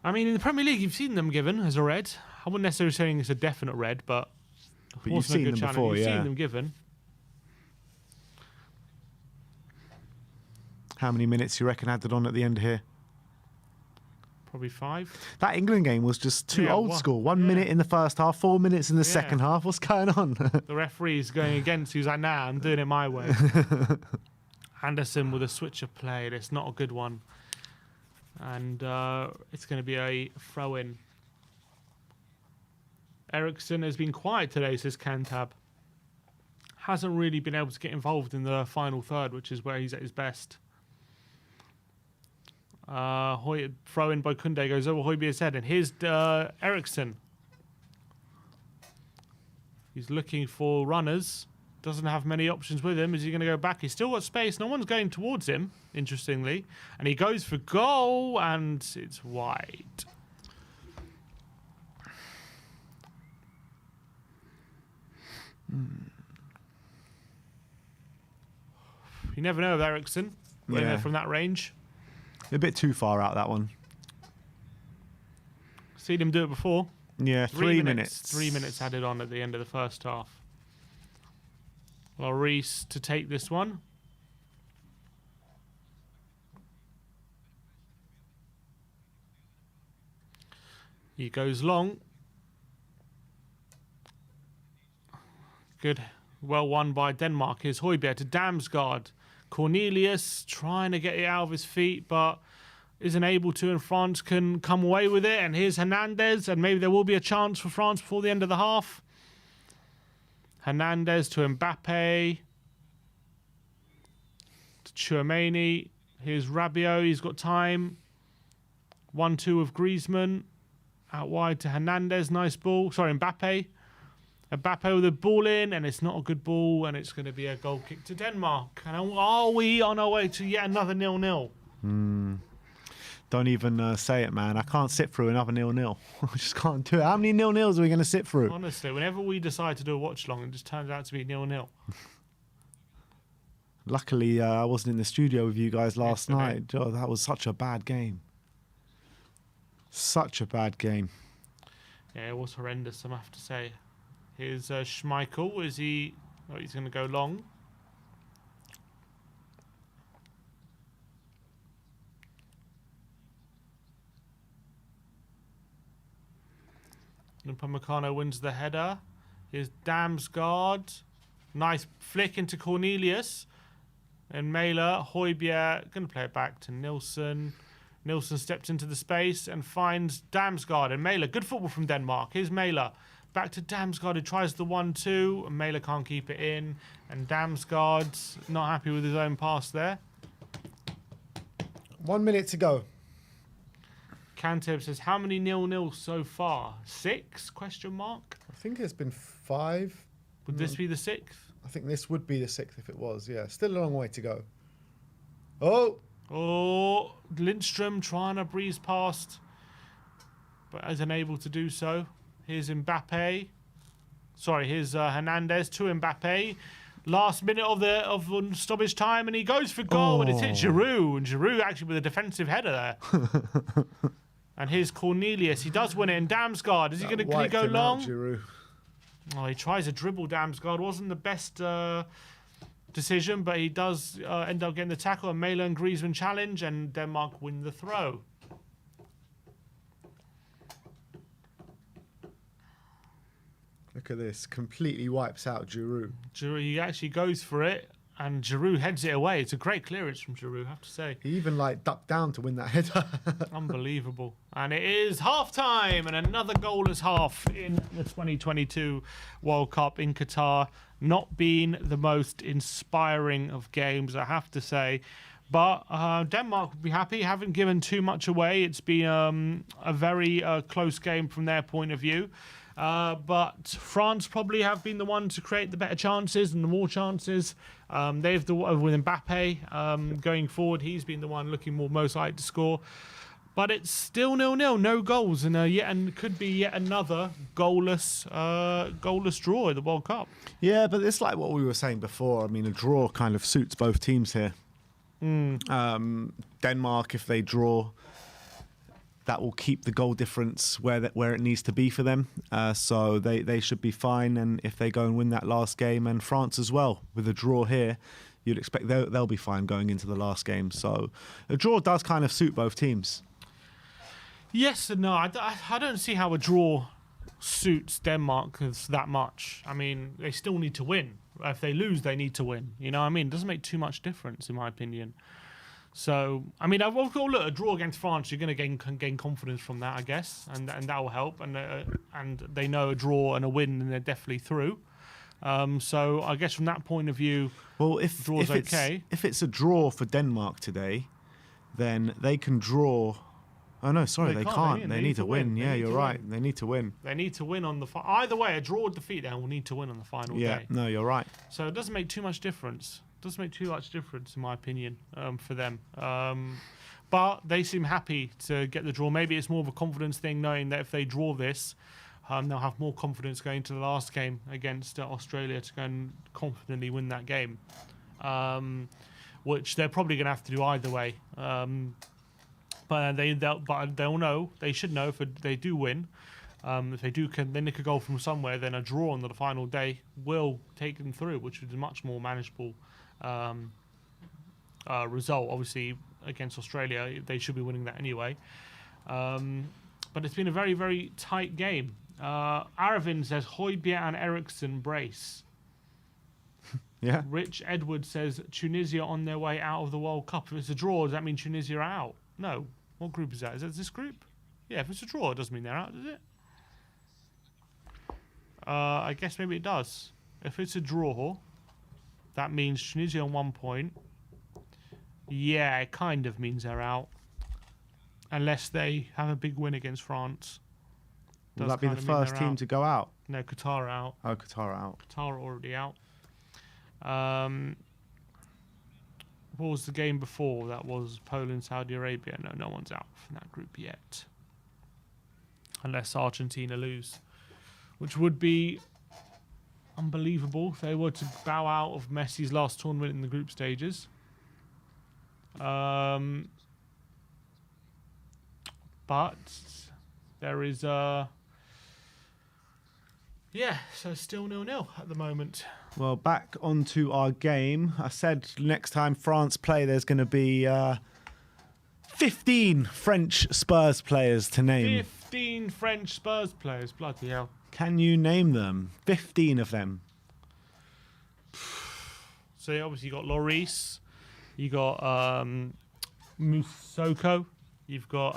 S2: I mean, in the Premier League, you've seen them given as a red. I wouldn't necessarily say it's a definite red, but
S1: you've seen them before,
S2: You've
S1: yeah.
S2: seen them given.
S1: How many minutes you reckon added on at the end here?
S2: Probably 5.
S1: That England game was just too old school. 1 minute in the first half, 4 minutes in the second half. What's going on?
S2: The referee's going against. He's like, nah, I'm doing it my way. Anderson with a switch of play. That's not a good one. And it's going to be a throw-in. Eriksen has been quiet today, says Cantab. Hasn't really been able to get involved in the final third, which is where he's at his best. Throw-in by Koundé goes over Højbjerg's head. And here's Eriksen. He's looking for runners. Doesn't have many options with him. Is he going to go back? He's still got space. No one's going towards him, interestingly. And he goes for goal, and it's wide. You never know with Eriksen from that range.
S1: A bit too far out, that one.
S2: Seen him do it before.
S1: Yeah, 3 minutes.
S2: 3 minutes added on at the end of the first half. Lloris to take this one. He goes long. Good. Well won by Denmark. Here's Højbjerg to Damsgaard. Cornelius trying to get it out of his feet, but isn't able to, and France can come away with it. And here's Hernandez, and maybe there will be a chance for France before the end of the half. Hernandez to Mbappe. To Tchouameni. Here's Rabiot. He's got time. 1-2 of Griezmann. Out wide to Hernandez. Nice ball. Sorry, Mbappe. Mbappe with the ball in, and it's not a good ball, and it's going to be a goal kick to Denmark. And are we on our way to yet another 0-0?
S1: Don't even say it, man. I can't sit through another 0-0. I just can't do it. How many 0-0s are we going to sit through?
S2: Honestly, whenever we decide to do a watch-along, it just turns out to be 0-0.
S1: Luckily, I wasn't in the studio with you guys last night. Oh, that was such a bad game. Such a bad game.
S2: Yeah, it was horrendous, I have to say. Here's Schmeichel. Is he... Oh, he's going to go long. Upamecano wins the header. Here's Damsgaard. Nice flick into Cornelius. And Mæhle, Højbjerg, going to play it back to Nilsson. Nilsson steps into the space and finds Damsgaard. And Mæhle, good football from Denmark. Here's Mæhle. Back to Damsgaard, who tries the 1-2. And Mæhle can't keep it in. And Damsgaard's not happy with his own pass there.
S3: 1 minute to go.
S2: Kanteb says, how many 0-0 so far? 6? Question mark.
S3: I think it's been 5.
S2: Would this be the 6th?
S3: I think this would be the 6th if it was. Yeah, still a long way to go. Oh!
S2: Oh, Lindstrom trying to breeze past, but is unable to do so. Here's Mbappe. Sorry, here's Hernandez to Mbappe. Last minute of the stoppage time, and he goes for goal, and it's hit Giroud. And Giroud actually with a defensive header there. And here's Cornelius. He does win it. And Damsgaard, is he going to go long? Oh, he tries a dribble. Damsgaard wasn't the best decision, but he does end up getting the tackle. And Mæhle and Griezmann challenge, and Denmark win the throw.
S3: Look at this. Completely wipes out Giroud.
S2: Giroud, he actually goes for it, and Giroud heads it away. It's a great clearance from Giroud, I have to say.
S3: He even ducked down to win that header.
S2: Unbelievable. And it is half-time, and another goalless half in the 2022 World Cup in Qatar. Not been the most inspiring of games, I have to say. But Denmark would be happy. Haven't given too much away. It's been a very close game from their point of view. But France probably have been the one to create the better chances and the more chances. They've with Mbappe going forward. He's been the one looking most likely to score. But it's still 0-0, no goals, and could be yet another goalless draw in the World Cup.
S1: Yeah, but it's like what we were saying before. I mean, a draw kind of suits both teams here. Denmark, if they draw, that will keep the goal difference where it needs to be for them. So they should be fine. And if they go and win that last game, and France as well, with a draw here, you'd expect they'll be fine going into the last game. So a draw does kind of suit both teams.
S2: Yes and no. I don't see how a draw suits Denmark that much. I mean, they still need to win. If they lose, they need to win. You know what I mean? It doesn't make too much difference, in my opinion. So, I mean, I've also look, a draw against France, you're going to gain confidence from that, I guess, and that will help. And they know a draw and a win, and they're definitely through. So, I guess from that point of view,
S1: well, if it's a draw for Denmark today, then they can draw. Oh no, sorry, they can't. They need to win. Yeah, you're right. They need to win.
S2: They need to win on the either way, a draw or defeat. They will need to win on the final day.
S1: Yeah, no, you're right.
S2: So it doesn't make too much difference. Doesn't make too much difference, in my opinion, for them. But they seem happy to get the draw. Maybe it's more of a confidence thing, knowing that if they draw this, they'll have more confidence going to the last game against Australia to go and confidently win that game, which they're probably going to have to do either way. But they'll know. They should know if they do win. If they do, then nick a goal from somewhere, then a draw on the final day will take them through, which is a much more manageable result. Obviously, against Australia, they should be winning that anyway. But it's been a very, very tight game. Aravind says Højbjerg and Eriksen brace.
S1: Yeah.
S2: Rich Edward says Tunisia on their way out of the World Cup. If it's a draw, does that mean Tunisia are out? No. What group is that? Is that this group? Yeah, if it's a draw, it doesn't mean they're out, does it? I guess maybe it does. If it's a draw, that means Tunisia on 1 point. Yeah, it kind of means they're out. Unless they have a big win against France.
S1: Will that be the first team to go out?
S2: No, Qatar out.
S1: Oh, Qatar out.
S2: Qatar already out. What was the game before? That was Poland, Saudi Arabia. No one's out from that group yet. Unless Argentina lose. Which would be unbelievable if they were to bow out of Messi's last tournament in the group stages. But there is so still 0-0 at the moment.
S1: Well, back onto our game. I said next time France play, there's going to be 15 French Spurs players to name.
S2: 15 French Spurs players. Bloody hell.
S1: Can you name them? 15 of them.
S2: So obviously you got Lloris, you got Musoko, you've got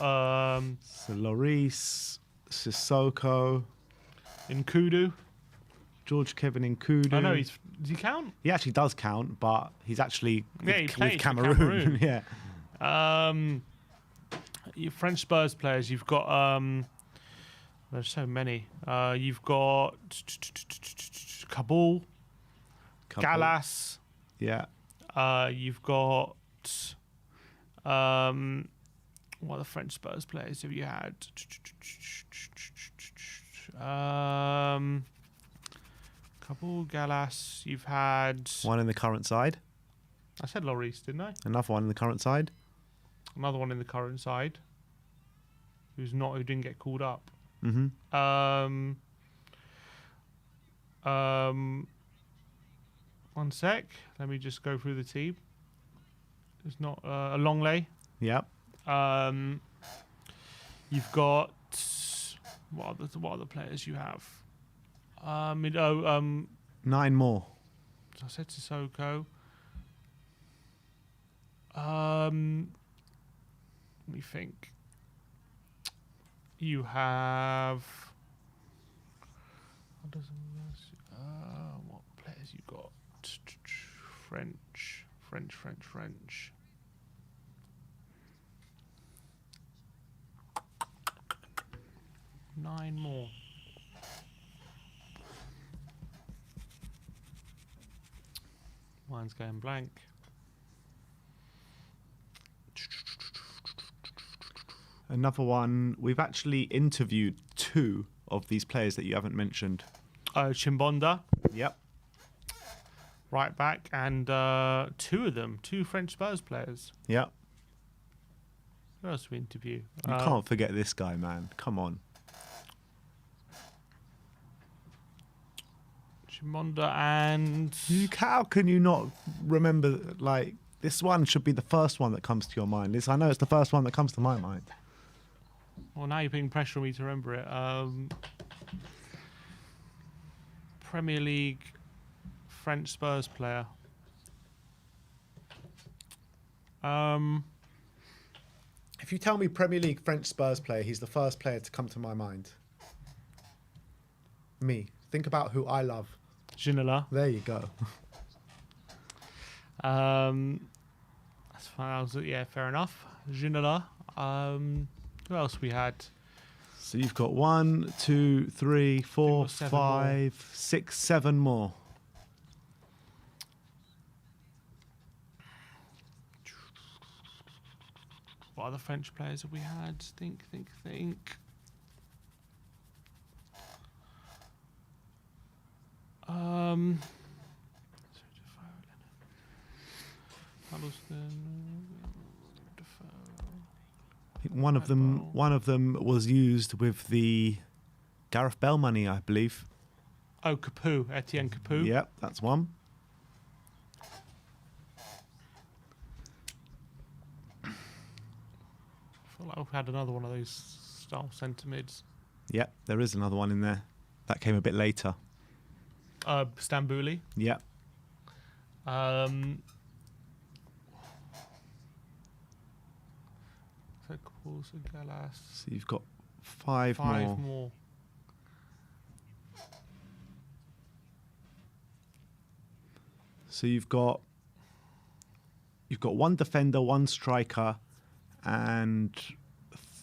S1: So Lloris, Sissoko,
S2: Nkudu.
S1: George Kevin Nkudu.
S2: I know does he count?
S1: He actually does count, but he's actually
S2: He
S1: with
S2: plays for
S1: Cameroon. Yeah.
S2: Your French Spurs players, you've got there's so many. You've got Kabul, Gallas.
S1: Yeah.
S2: You've got what are the French Spurs players have you had? Kabul, Gallas. You've had
S1: One in the current side.
S2: I said Lloris, didn't I?
S1: Another one in the current side.
S2: Another one in the current side. Who didn't get called up.
S1: Mm-hmm.
S2: One sec. Let me just go through the team. There's not a Longley.
S1: Yep.
S2: You've got what are the players you have?
S1: 9 more.
S2: So I said Sissoko. Let me think. You have. What players you got? French. 9 more. Mine's going blank.
S1: Another one. We've actually interviewed 2 of these players that you haven't mentioned.
S2: Chimbonda,
S1: Yep.
S2: right back, and 2 of them, 2 French Spurs players.
S1: Yep.
S2: Who else we interview?
S1: You can't forget this guy, man. Come on.
S2: Chimbonda and
S1: How can you not remember? Like, this one should be the first one that comes to your mind. I know it's the first one that comes to my mind.
S2: well, now you're putting pressure on me to remember it. Premier League French Spurs player.
S3: If you tell me Premier League French Spurs player, he's the first player to come to my mind. Me. Think about who I love.
S2: Ginola.
S3: There you go.
S2: That's fine. Yeah, fair enough. Ginola. Who else we had?
S1: So you've got 1, 2, 3, 4,
S2: 7
S1: 5, 6, 7 more.
S2: What other French players have we had? Think.
S1: I think one of them was used with the Gareth Bell money, I believe.
S2: Oh, Capoue, Etienne Capoue.
S1: Yep, that's one.
S2: I feel like I've had another one of those style centre mids.
S1: Yep, there is another one in there. That came a bit later.
S2: Stambouli.
S1: Yep. So you've got 5 more. So you've got 1 defender, 1 striker, and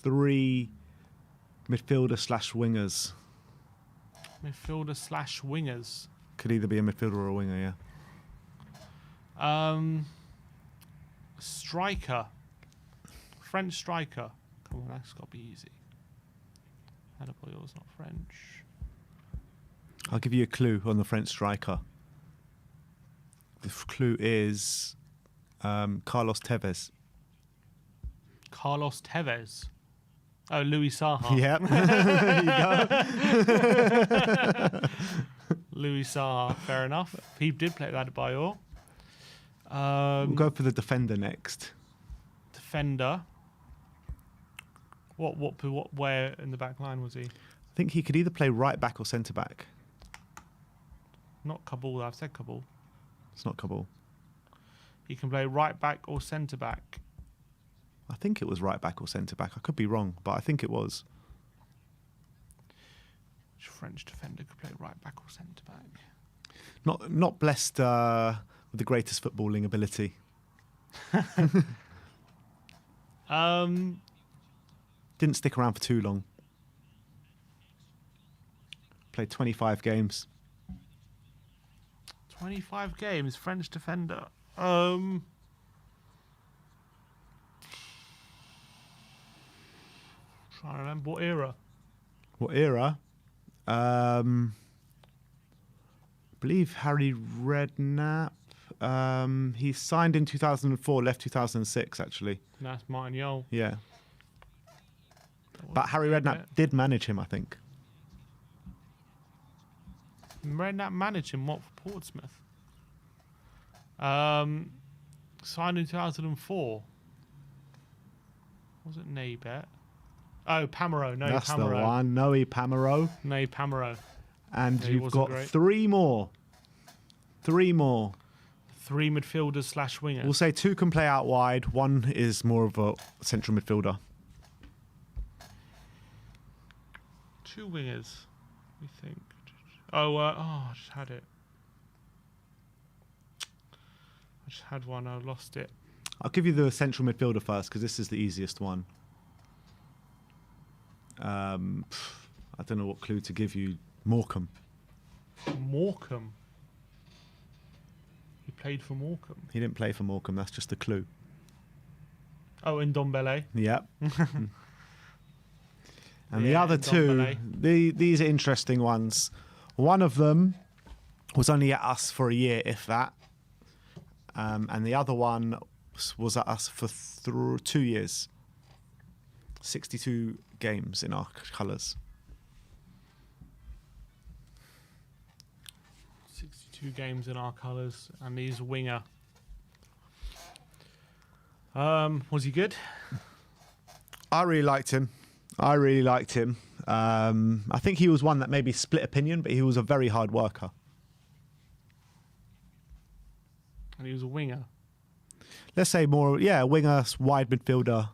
S1: 3 midfielder/wingers.
S2: Midfielder/wingers.
S1: Could either be a midfielder or a winger, yeah.
S2: Striker. French striker. Come on, that's got to be easy. Adebayor's not French.
S1: I'll give you a clue on the French striker. The clue is Carlos Tevez.
S2: Carlos Tevez. Oh, Louis Saha.
S1: Yep. There you go.
S2: Louis Saha, fair enough. He did play that at Adebayor.
S1: We'll go for the defender next.
S2: Defender. Where in the back line was he?
S1: I think he could either play right back or centre back.
S2: Not Kabul. I've said Kabul.
S1: It's not Kabul.
S2: He can play right back or centre back.
S1: I think it was right back or centre back. I could be wrong, but I think it was.
S2: Which French defender could play right back or centre back?
S1: Not blessed with the greatest footballing ability. Didn't stick around for too long. Played 25 games.
S2: 25 games, French defender. Trying to remember what era.
S1: What era? I believe Harry Redknapp. He signed in 2004, left 2006 actually.
S2: That's Martin Yole.
S1: Yeah. But Harry Redknapp did manage him, I think.
S2: Redknapp managed him, what, for Portsmouth? Signed in 2004. Was it Naybet? Oh, Pamero. No,
S1: That's
S2: Pamero.
S1: the one. Noe Pamero.
S2: No, Pamero.
S1: And
S2: Yeah, he
S1: you've
S2: wasn't
S1: got
S2: great.
S1: 3 more. 3 more.
S2: 3 midfielders / wingers.
S1: We'll say 2 can play out wide. 1 is more of a central midfielder.
S2: 2 wingers, we think. I just had it. I just had one. I lost it.
S1: I'll give you the central midfielder first because this is the easiest one. I don't know what clue to give you. Morecambe.
S2: Morecambe. He played for Morecambe.
S1: He didn't play for Morecambe. That's just a clue.
S2: Oh, in Ndombele.
S1: Yep. And the
S2: Yeah,
S1: other 2,
S2: Ndombele.
S1: these are interesting ones. One of them was only at us for a year, if that. And the other one was at us for 2 years. 62 games in our colours.
S2: 62 games in our colours, and he's a winger. Was he good?
S1: I really liked him. I think he was one that maybe split opinion, but he was a very hard worker.
S2: And he was a winger.
S1: Let's say more, winger, wide midfielder.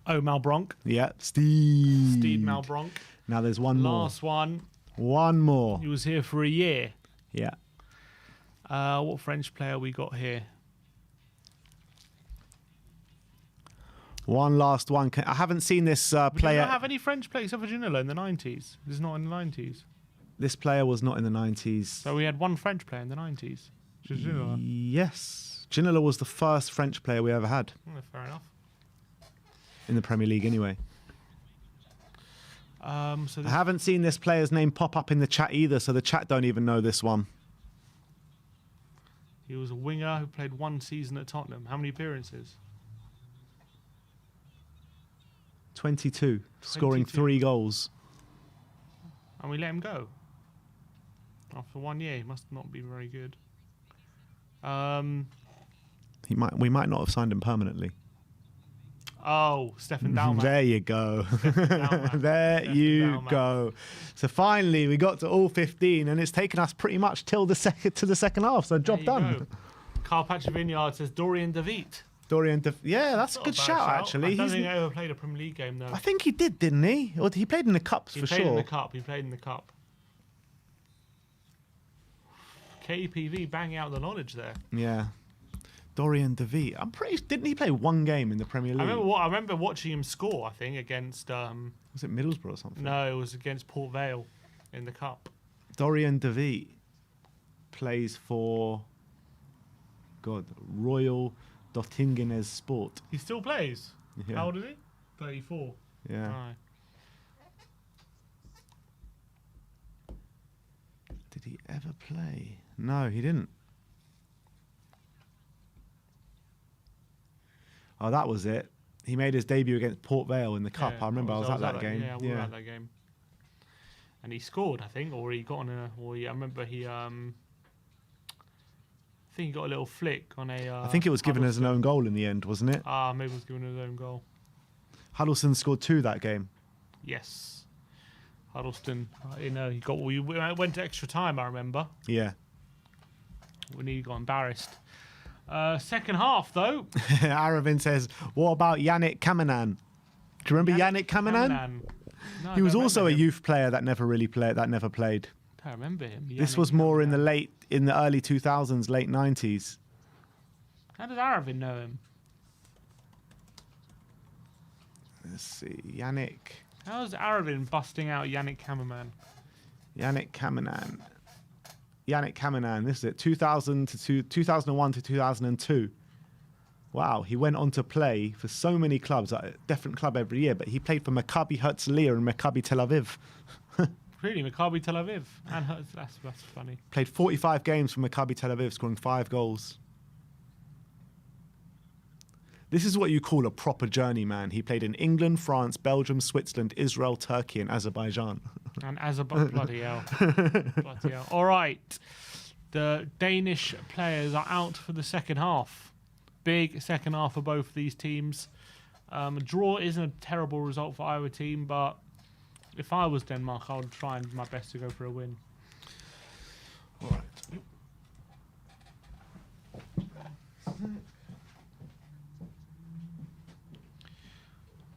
S2: Oh, Malbronk.
S1: Yeah, Steve
S2: Malbronk.
S1: Now there's one more.
S2: Last one.
S1: One more.
S2: He was here for a year.
S1: Yeah.
S2: What French player we got here?
S1: One last one. I haven't seen this
S2: We
S1: player.
S2: didn't have any French players except for Ginola in the 90s. He's not in the 90s.
S1: This player was not in the 90s.
S2: So we had one French player in the 90s. Which is Ginola.
S1: Yes. Ginola was the first French player we ever had.
S2: Fair enough.
S1: In the Premier League anyway.
S2: So
S1: I haven't seen this player's name pop up in the chat either, so the chat don't even know this one.
S2: he was a winger who played 1 season at Tottenham. How many appearances?
S1: 22. Scoring
S2: 22.
S1: 3 goals.
S2: And we let him go. After 1 year, he must not be very good.
S1: We might not have signed him permanently.
S2: Oh, Stefan Dalmat.
S1: There you go.
S2: Dalmat.
S1: There
S2: Stefan
S1: you
S2: Dalmat.
S1: go. So finally, we got to all 15, and it's taken us pretty much till the second half. So job done.
S2: Carpaccio Vineyard says Dorian DeViet.
S1: Yeah, that's a good
S2: Not bad
S1: shout, actually.
S2: I don't think I ever played a Premier League game though.
S1: I think he did, didn't he? Or he played in the cups
S2: He
S1: for
S2: played
S1: sure.
S2: in the cup. He played in the cup. KPV banging out the knowledge there.
S1: Yeah. Dorian DeViet. I'm pretty. Didn't he play 1 game in the Premier League?
S2: I remember watching him score. I think against.
S1: Was it Middlesbrough or something?
S2: No, it was against Port Vale in the cup.
S1: Dorian DeViet plays for Royal Dottingenes Sport.
S2: He still plays.
S1: Yeah.
S2: How old is he? 34.
S1: Yeah.
S2: Right.
S1: Did he ever play? No, he didn't. Oh, that was it. He made his debut against Port Vale in the cup.
S2: Yeah,
S1: I remember I was at that game.
S2: Yeah, we were at that game. And he scored, I think, or he got on a. I remember he. I think he got a little flick on a.
S1: I think it was given as an own goal in the end, wasn't it?
S2: Maybe it was given his own goal.
S1: Huddleston scored 2 that game.
S2: Yes. Huddleston, we went to extra time, I remember.
S1: Yeah.
S2: When he got embarrassed. Second half, though.
S1: Aravin says, what about Yannick Kamenan? Do you remember Yannick Kamenan?
S2: No,
S1: He was also a
S2: him.
S1: youth player that never played.
S2: I don't remember him.
S1: This was more in the early 2000s, late 90s.
S2: How does Aravin know him?
S1: Let's see, Yannick.
S2: How's Aravin busting out Yannick Kamenan?
S1: Yannick Kamenan. This is it. 2001 to 2002. Wow, he went on to play for so many clubs, a different club every year. But he played for Maccabi Herzliya and Maccabi Tel Aviv.
S2: Really, Maccabi Tel Aviv and that's funny.
S1: Played 45 games for Maccabi Tel Aviv, scoring 5 goals. This is what you call a proper journeyman. He played in England, France, Belgium, Switzerland, Israel, Turkey, and Azerbaijan.
S2: And Azerbaijan, bloody hell. Bloody hell. All right. The Danish players are out for the second half. Big second half for both of these teams. A draw isn't a terrible result for either team, but if I was Denmark, I would try my best to go for a win.
S1: All right.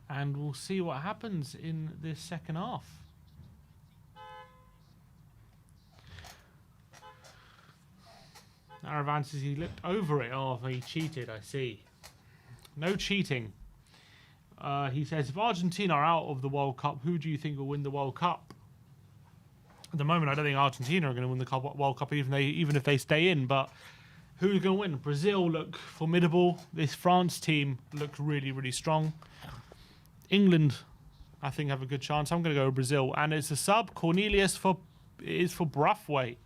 S2: And we'll see what happens in this second half. Aravan says he looked over it. Oh, he cheated, I see. No cheating. He says, if Argentina are out of the World Cup, who do you think will win the World Cup? At the moment, I don't think Argentina are going to win the World Cup, even if they stay in. But who's going to win? Brazil look formidable. This France team look really, really strong. England, I think, have a good chance. I'm going to go with Brazil. And it's a sub. Cornelius for Brathwaite.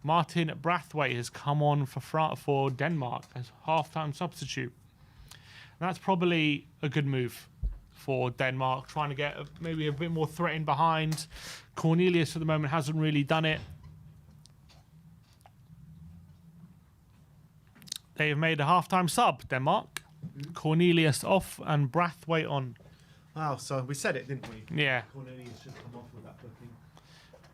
S2: Martin Brathwaite has come on for Denmark as half-time substitute. And that's probably a good move for Denmark, trying to get maybe a bit more threat in behind. Cornelius at the moment hasn't really done it. They have made a half-time sub, Denmark. Cornelius off and Brathwaite on.
S1: Wow, so we said it, didn't we?
S2: Yeah.
S1: Cornelius should come off with that booking.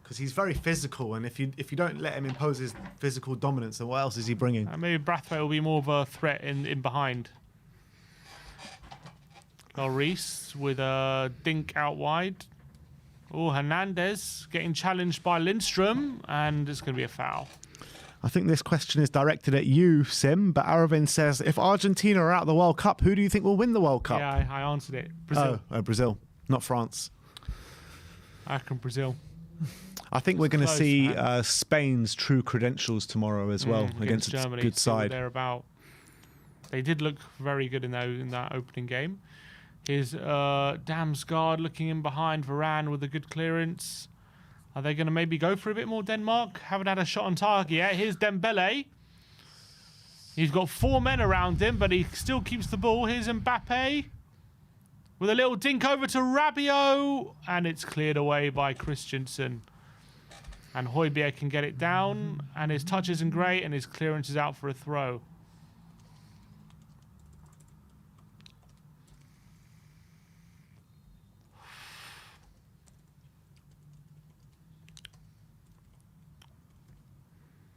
S1: Because he's very physical, and if you don't let him impose his physical dominance, then what else is he bringing?
S2: Maybe Brathwaite will be more of a threat in behind. Lloris with a dink out wide. Oh, Hernandez getting challenged by Lindstrom, and it's going to be a foul.
S1: I think this question is directed at you, Sim, but Aravin says, if Argentina are out of the World Cup, who do you think will win the World Cup?
S2: Yeah, I answered it. Brazil.
S1: Oh, Brazil, not France.
S2: I reckon Brazil.
S1: I think we're going to see Spain's true credentials tomorrow as well against
S2: Germany,
S1: a good side.
S2: They did look very good in that opening game. Here's Damsgaard looking in behind Varane with a good clearance. Are they going to maybe go for a bit more, Denmark? Haven't had a shot on target yet. Here's Dembele. He's got 4 men around him, but he still keeps the ball. Here's Mbappe with a little dink over to Rabiot, and it's cleared away by Christensen. And Højbjerg can get it down, and his touch isn't great, and his clearance is out for a throw.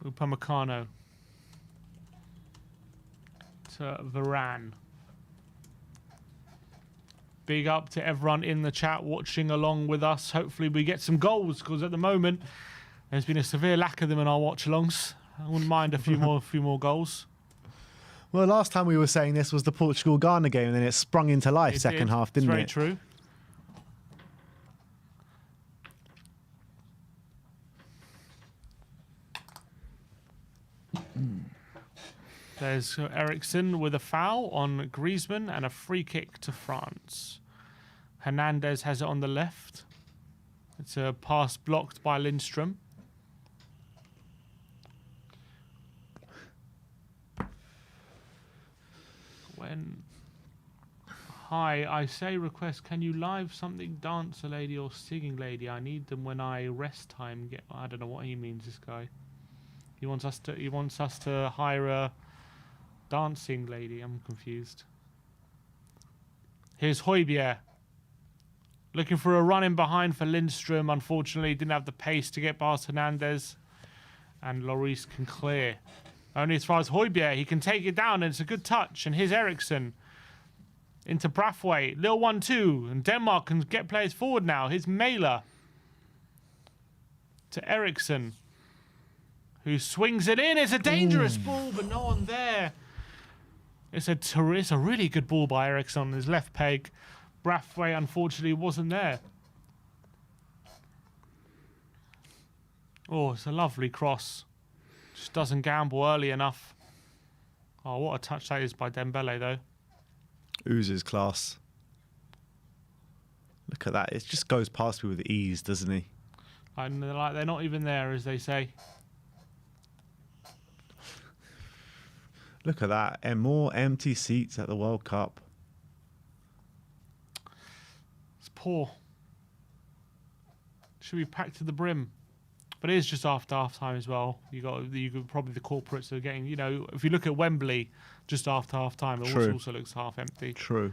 S2: Upamecano to Varane. Big up to everyone in the chat watching along with us. Hopefully we get some goals, because at the moment there's been a severe lack of them in our watch-alongs. I wouldn't mind a few more goals.
S1: Well, last time we were saying this was the Portugal-Ghana game, and then it sprung into life second half, didn't it?
S2: It's very true. There's Eriksen with a foul on Griezmann and a free kick to France. Hernandez has it on the left. It's a pass blocked by Lindstrom. Hi, I say request, can you live something, dancer lady or singing lady? I need them when I rest time. I don't know what he means, this guy. He wants us to hire a dancing lady. I'm confused. Here's Højbjerg. Looking for a run in behind for Lindstrom. Unfortunately, didn't have the pace to get past Hernandez. And Lloris can clear. Only as far as Højbjerg, he can take it down, and it's a good touch. And here's Eriksson into Brathwaite. Little 1-2. And Denmark can get players forward now. Here's Mæhle to Eriksson, who swings it in. It's a dangerous ball, but no one there. It's a really good ball by Eriksson on his left peg. Brathwaite, unfortunately, wasn't there. Oh, it's a lovely cross. Just doesn't gamble early enough. Oh, what a touch that is by Dembele, though.
S1: Oozes class. Look at that. It just goes past me with ease, doesn't he?
S2: And they're not even there, as they say.
S1: Look at that. And more empty seats at the World Cup.
S2: It's poor. Should be packed to the brim. But it is just after half-time as well. You got probably the corporates are getting, you know, if you look at Wembley just after half-time, it also looks half empty.
S1: True.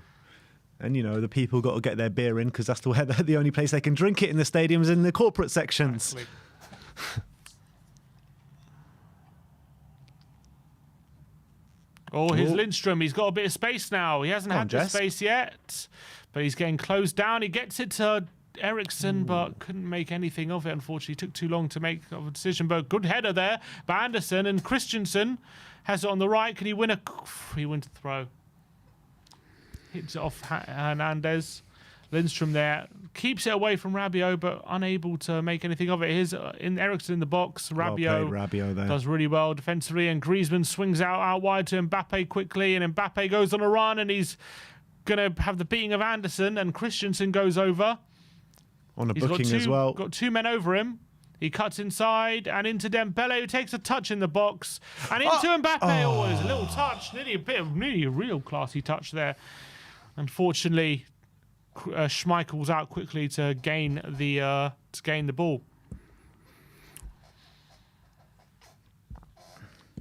S1: And, you know, the people got to get their beer in because that's the only place they can drink it in the stadiums, in the corporate sections.
S2: Oh, here's Lindstrom. He's got a bit of space now. He hasn't had the space yet, but he's getting closed down. He gets it to Eriksson, but couldn't make anything of it. Unfortunately, took too long to make a decision. But good header there by Anderson, and Christensen has it on the right. Can he win He wins a throw. Hits it off Hernandez. Lindstrom there keeps it away from Rabiot, but unable to make anything of it. Here's Eriksson in the box. Rabiot
S1: there
S2: does really well defensively, and Griezmann swings out wide to Mbappe quickly, and Mbappe goes on a run, and he's going to have the beating of Anderson, and Christensen goes over.
S1: On a booking as well.
S2: Got two men over him. He cuts inside and into Dembele, who takes a touch in the box, and into Mbappe. Oh, there's a little touch, nearly a real classy touch there. Unfortunately, Schmeichel's out quickly to gain the ball.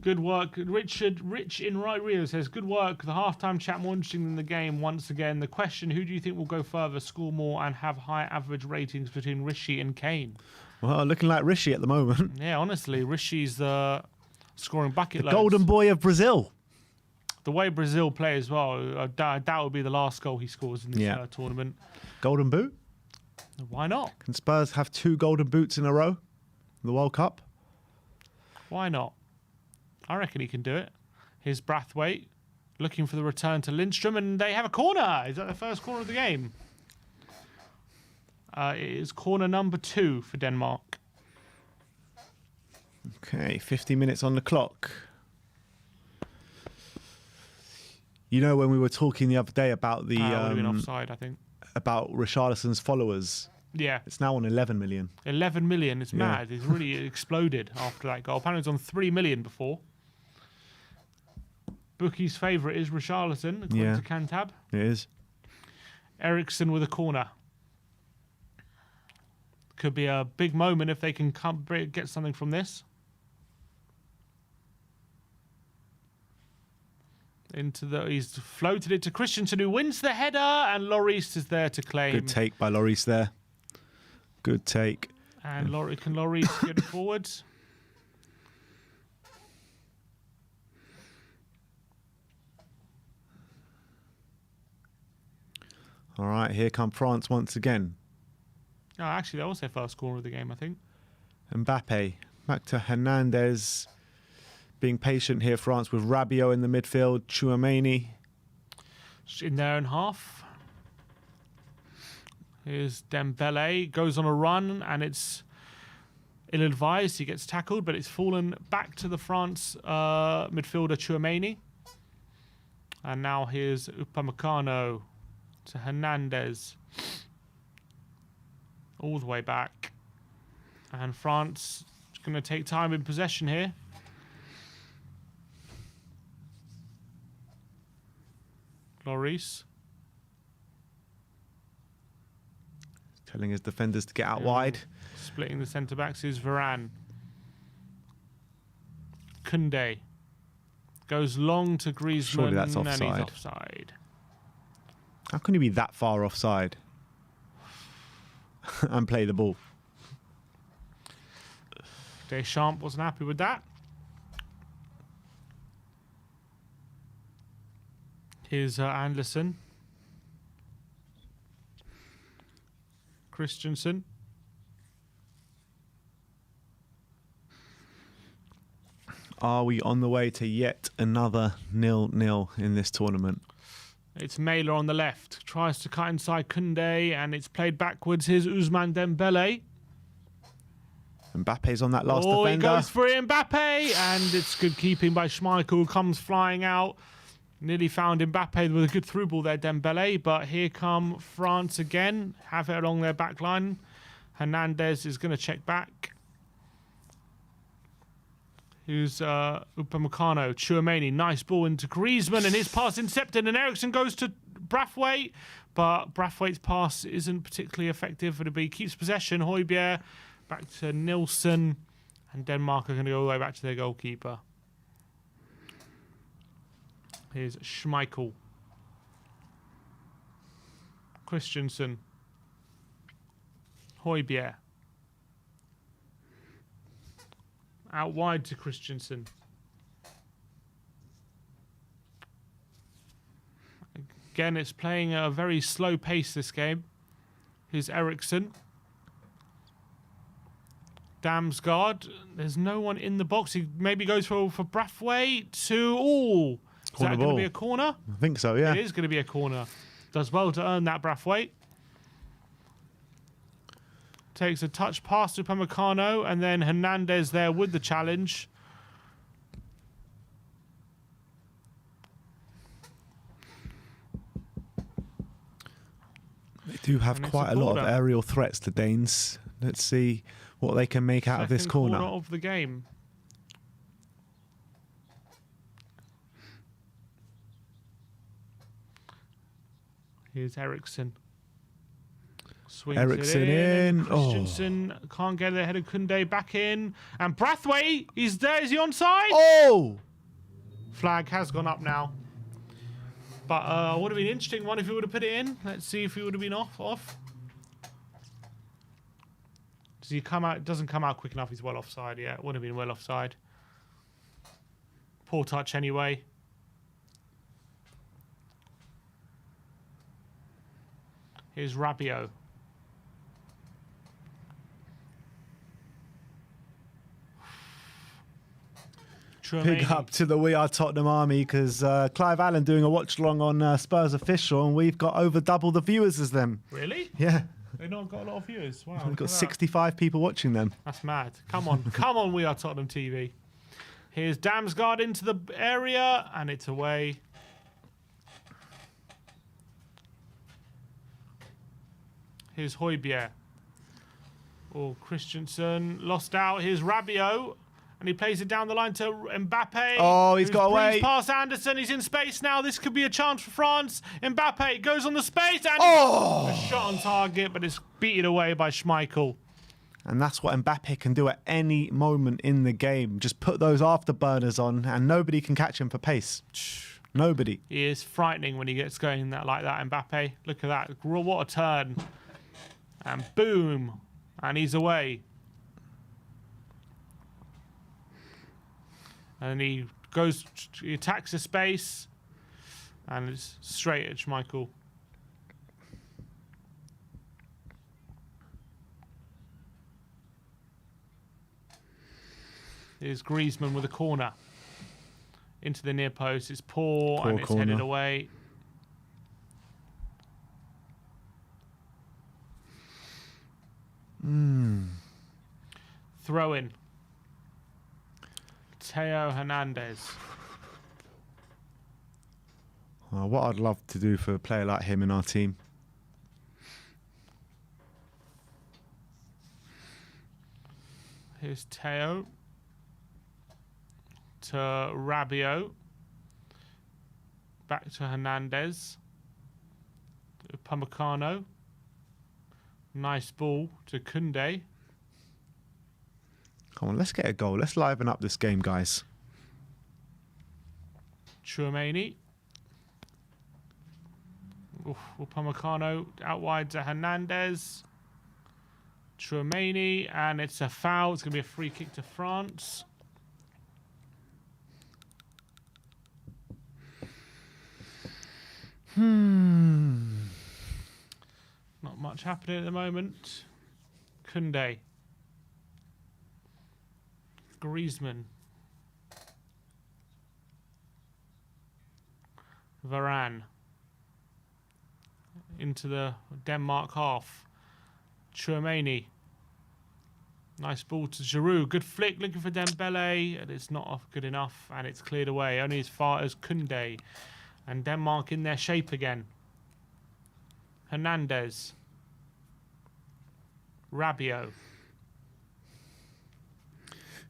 S2: Good work. Rich in Right Rio says, good work. The halftime chat more interesting than the game once again. The question, who do you think will go further, score more, and have high average ratings between Rishi and Kane?
S1: Well, looking like Rishi at the moment.
S2: Yeah, honestly, Rishi's scoring bucket loads.
S1: Golden boy of Brazil.
S2: The way Brazil play as well, that would be the last goal he scores in this tournament.
S1: Golden boot?
S2: Why not?
S1: Can Spurs have 2 golden boots in a row in the World Cup?
S2: Why not? I reckon he can do it. Here's Brathwaite looking for the return to Lindstrom, and they have a corner. Is that the first corner of the game? It is corner number 2 for Denmark.
S1: Okay, 50 minutes on the clock. You know, when we were talking the other day about the...
S2: would have been offside, I think.
S1: About Richarlison's followers.
S2: Yeah.
S1: It's now on 11 million.
S2: 11 million. It's mad. It's really exploded after that goal. Apparently it was on 3 million before. Bookie's favourite is Richarlison, according to Cantab.
S1: It is.
S2: Eriksson with a corner. Could be a big moment if they can get something from this. He's floated it to Christensen, who wins the header, and Lloris is there to claim.
S1: Good take by Lloris there. Good take.
S2: And can Lloris get it forward?
S1: All right, here come France once again.
S2: Oh, actually, that was their first score of the game, I think.
S1: Mbappe back to Hernandez. Being patient here, France, with Rabiot in the midfield. Tchouaméni
S2: in their own half. Here's Dembele. Goes on a run, and it's ill-advised. He gets tackled, but it's fallen back to the France midfielder Tchouaméni. And now here's Upamecano to Hernandez. All the way back. And France is going to take time in possession here. Lloris.
S1: Telling his defenders to get out wide.
S2: Splitting the centre-backs is Varane. Koundé. Goes long to Griezmann.
S1: Surely that's
S2: and he's
S1: offside.
S2: offside.
S1: How can you be that far offside and play the ball?
S2: Deschamps wasn't happy with that. Here's Anderson. Christensen.
S1: Are we on the way to yet another 0-0 in this tournament?
S2: It's Mailer on the left. Tries to cut inside Koundé, and it's played backwards. Here's Ousmane Dembele.
S1: Mbappe's on that last defender.
S2: Oh, he goes for it, Mbappe, and it's good keeping by Schmeichel. Comes flying out. Nearly found Mbappe with a good through ball there, Dembele. But here come France again. Have it along their back line. Hernandez is going to check back. Who's Upamecano, Tchouameni, nice ball into Griezmann, and his pass intercepted, and Eriksen goes to Braithwaite, but Braithwaite's pass isn't particularly effective. It'll be keeps possession. Højbjerg back to Nilsson, and Denmark are going to go all the way back to their goalkeeper. Here's Schmeichel, Christensen, Højbjerg. Out wide to Christensen. Again, it's playing at a very slow pace this game. Here's Eriksen. Damsgaard. There's no one in the box. He maybe goes for Braithwaite to... Oh! Is that going to be a corner?
S1: I think so, yeah.
S2: It is going to be a corner. Does well to earn that, Braithwaite. Takes a touch pass to Upamecano, and then Hernandez there with the challenge.
S1: They do have quite a lot of aerial threats, the Danes. Let's see what they can make out of this corner.
S2: Corner of the game. Here's Eriksen. Swings
S1: Eriksen
S2: it
S1: in.
S2: Christensen can't get it ahead of Koundé. Back in. And Braithwaite, he's there. Is he onside?
S1: Oh!
S2: Flag has gone up now. But would have been an interesting one if he would have put it in. Let's see if he would have been off. Does he come out? Doesn't come out quick enough. He's well offside. Yeah, it would have been well offside. Poor touch anyway. Here's Rabiot.
S1: Big up to the We Are Tottenham army, because Clive Allen doing a watch along on Spurs Official, and we've got over double the viewers as them.
S2: Really?
S1: Yeah.
S2: They've not got a lot of viewers. Wow.
S1: We've got 65 people watching them.
S2: That's mad. Come on. Come on, We Are Tottenham TV. Here's Damsgaard into the area, and it's away. Here's Højbjerg. Oh, Christensen lost out. Here's Rabiot. And he plays it down the line to Mbappe.
S1: Oh, he's got away.
S2: Past Anderson. He's in space now. This could be a chance for France. Mbappe goes on the space. And a shot on target, but it's beaten away by Schmeichel.
S1: And that's what Mbappe can do at any moment in the game. Just put those afterburners on, and nobody can catch him for pace. Nobody.
S2: He is frightening when he gets going like that, Mbappe. Look at that. What a turn. And boom. And he's away. And he attacks the space, and it's straight at Schmeichel. Here's Griezmann with a corner into the near post. It's poor and it's
S1: corner.
S2: headed away. Throw in. Theo Hernandez.
S1: Well, what I'd love to do for a player like him in our team.
S2: Here's Theo. To Rabiot. Back to Hernandez. Upamecano. Nice ball to Koundé.
S1: Come on, let's get a goal. Let's liven up this game, guys.
S2: Tchouameni. Upamecano out wide to Hernandez. Tchouaméni, and it's a foul. It's going to be a free kick to France. Not much happening at the moment. Koundé. Griezmann. Varane. Into the Denmark half. Tchouaméni. Nice ball to Giroud. Good flick, looking for Dembele. And it's not good enough, and it's cleared away. Only as far as Koundé. And Denmark in their shape again. Hernandez. Rabiot.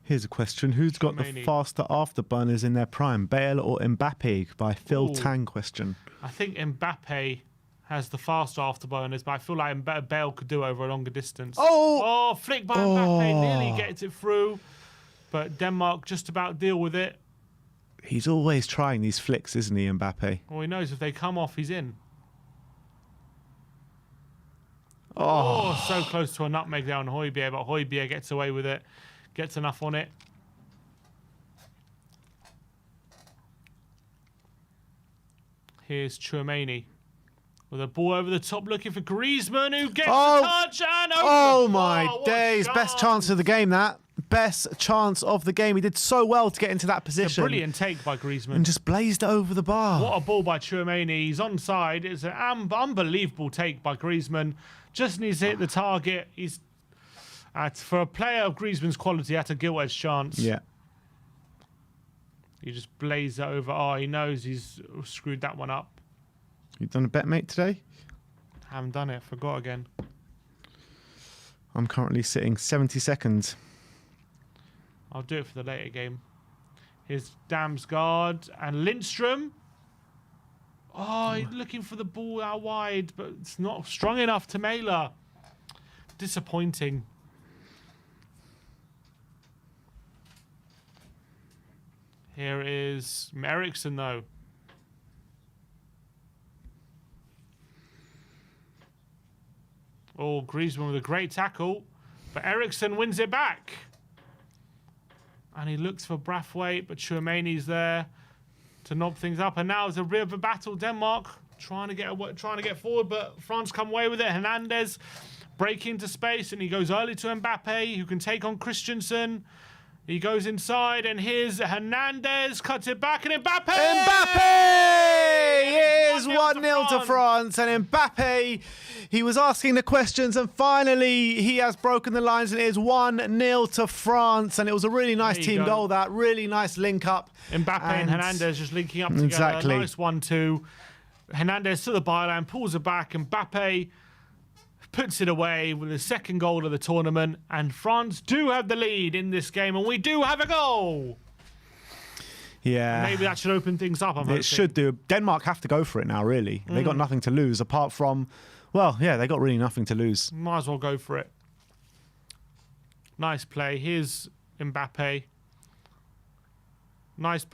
S1: Here's a question. Who's got the faster afterburners in their prime, Bale or Mbappe? By Phil Tang question.
S2: I think Mbappe has the fast afterburners, but I feel like Bale could do over a longer distance. Oh, flick by Mbappe. Nearly gets it through. But Denmark just about deal with it.
S1: He's always trying these flicks, isn't he, Mbappe?
S2: Well, he knows if they come off, he's in. So close to a nutmeg there on Højbjerg, but Højbjerg gets away with it. Gets enough on it. Here's Tchouaméni with a ball over the top, looking for Griezmann, who gets the touch and
S1: oh my days! Best chance of the game. That best chance of the game. He did so well to get into that position.
S2: A brilliant take by Griezmann
S1: and just blazed it over the bar.
S2: What a ball by Tchouaméni. He's onside. It's an unbelievable take by Griezmann. Just needs to hit the target. He's for a player of Griezmann's quality, at a gilt-edged chance.
S1: Yeah.
S2: He just blazed it over. Oh, he knows he's screwed that one up.
S1: You done a bet, mate, today?
S2: Haven't done it. Forgot again.
S1: I'm currently sitting 70 seconds.
S2: I'll do it for the later game. Here's Damsgaard and Lindstrom. Oh, he's looking for the ball out wide, but it's not strong enough to Mæhle. Disappointing. Here is Eriksen, though. Oh, Griezmann with a great tackle, but Eriksen wins it back. And he looks for Braithwaite, but Tchouaméni's there to knob things up. And now it's a bit of a battle. Denmark trying to get forward, but France come away with it. Hernandez breaking into space, and he goes early to Mbappe, who can take on Christensen. He goes inside, and here's Hernandez, cuts it back, and Mbappe!
S1: Mbappe! It is 1-0 to France, and Mbappe, he was asking the questions, and finally he has broken the lines, and it is 1-0 to France, and it was a really nice team goal, that really nice link up.
S2: Mbappe and Hernandez just linking up together.
S1: Exactly.
S2: Nice 1-2. Hernandez to the byline, pulls it back, and Mbappe puts it away with the second goal of the tournament, and France do have the lead in this game, and we do have a goal.
S1: Yeah.
S2: And maybe that should open things up.
S1: It should do. Denmark have to go for it now, really. They got nothing to lose apart from, well, yeah, they got really nothing to lose.
S2: Might as well go for it. Nice play. Here's Mbappe. Nice,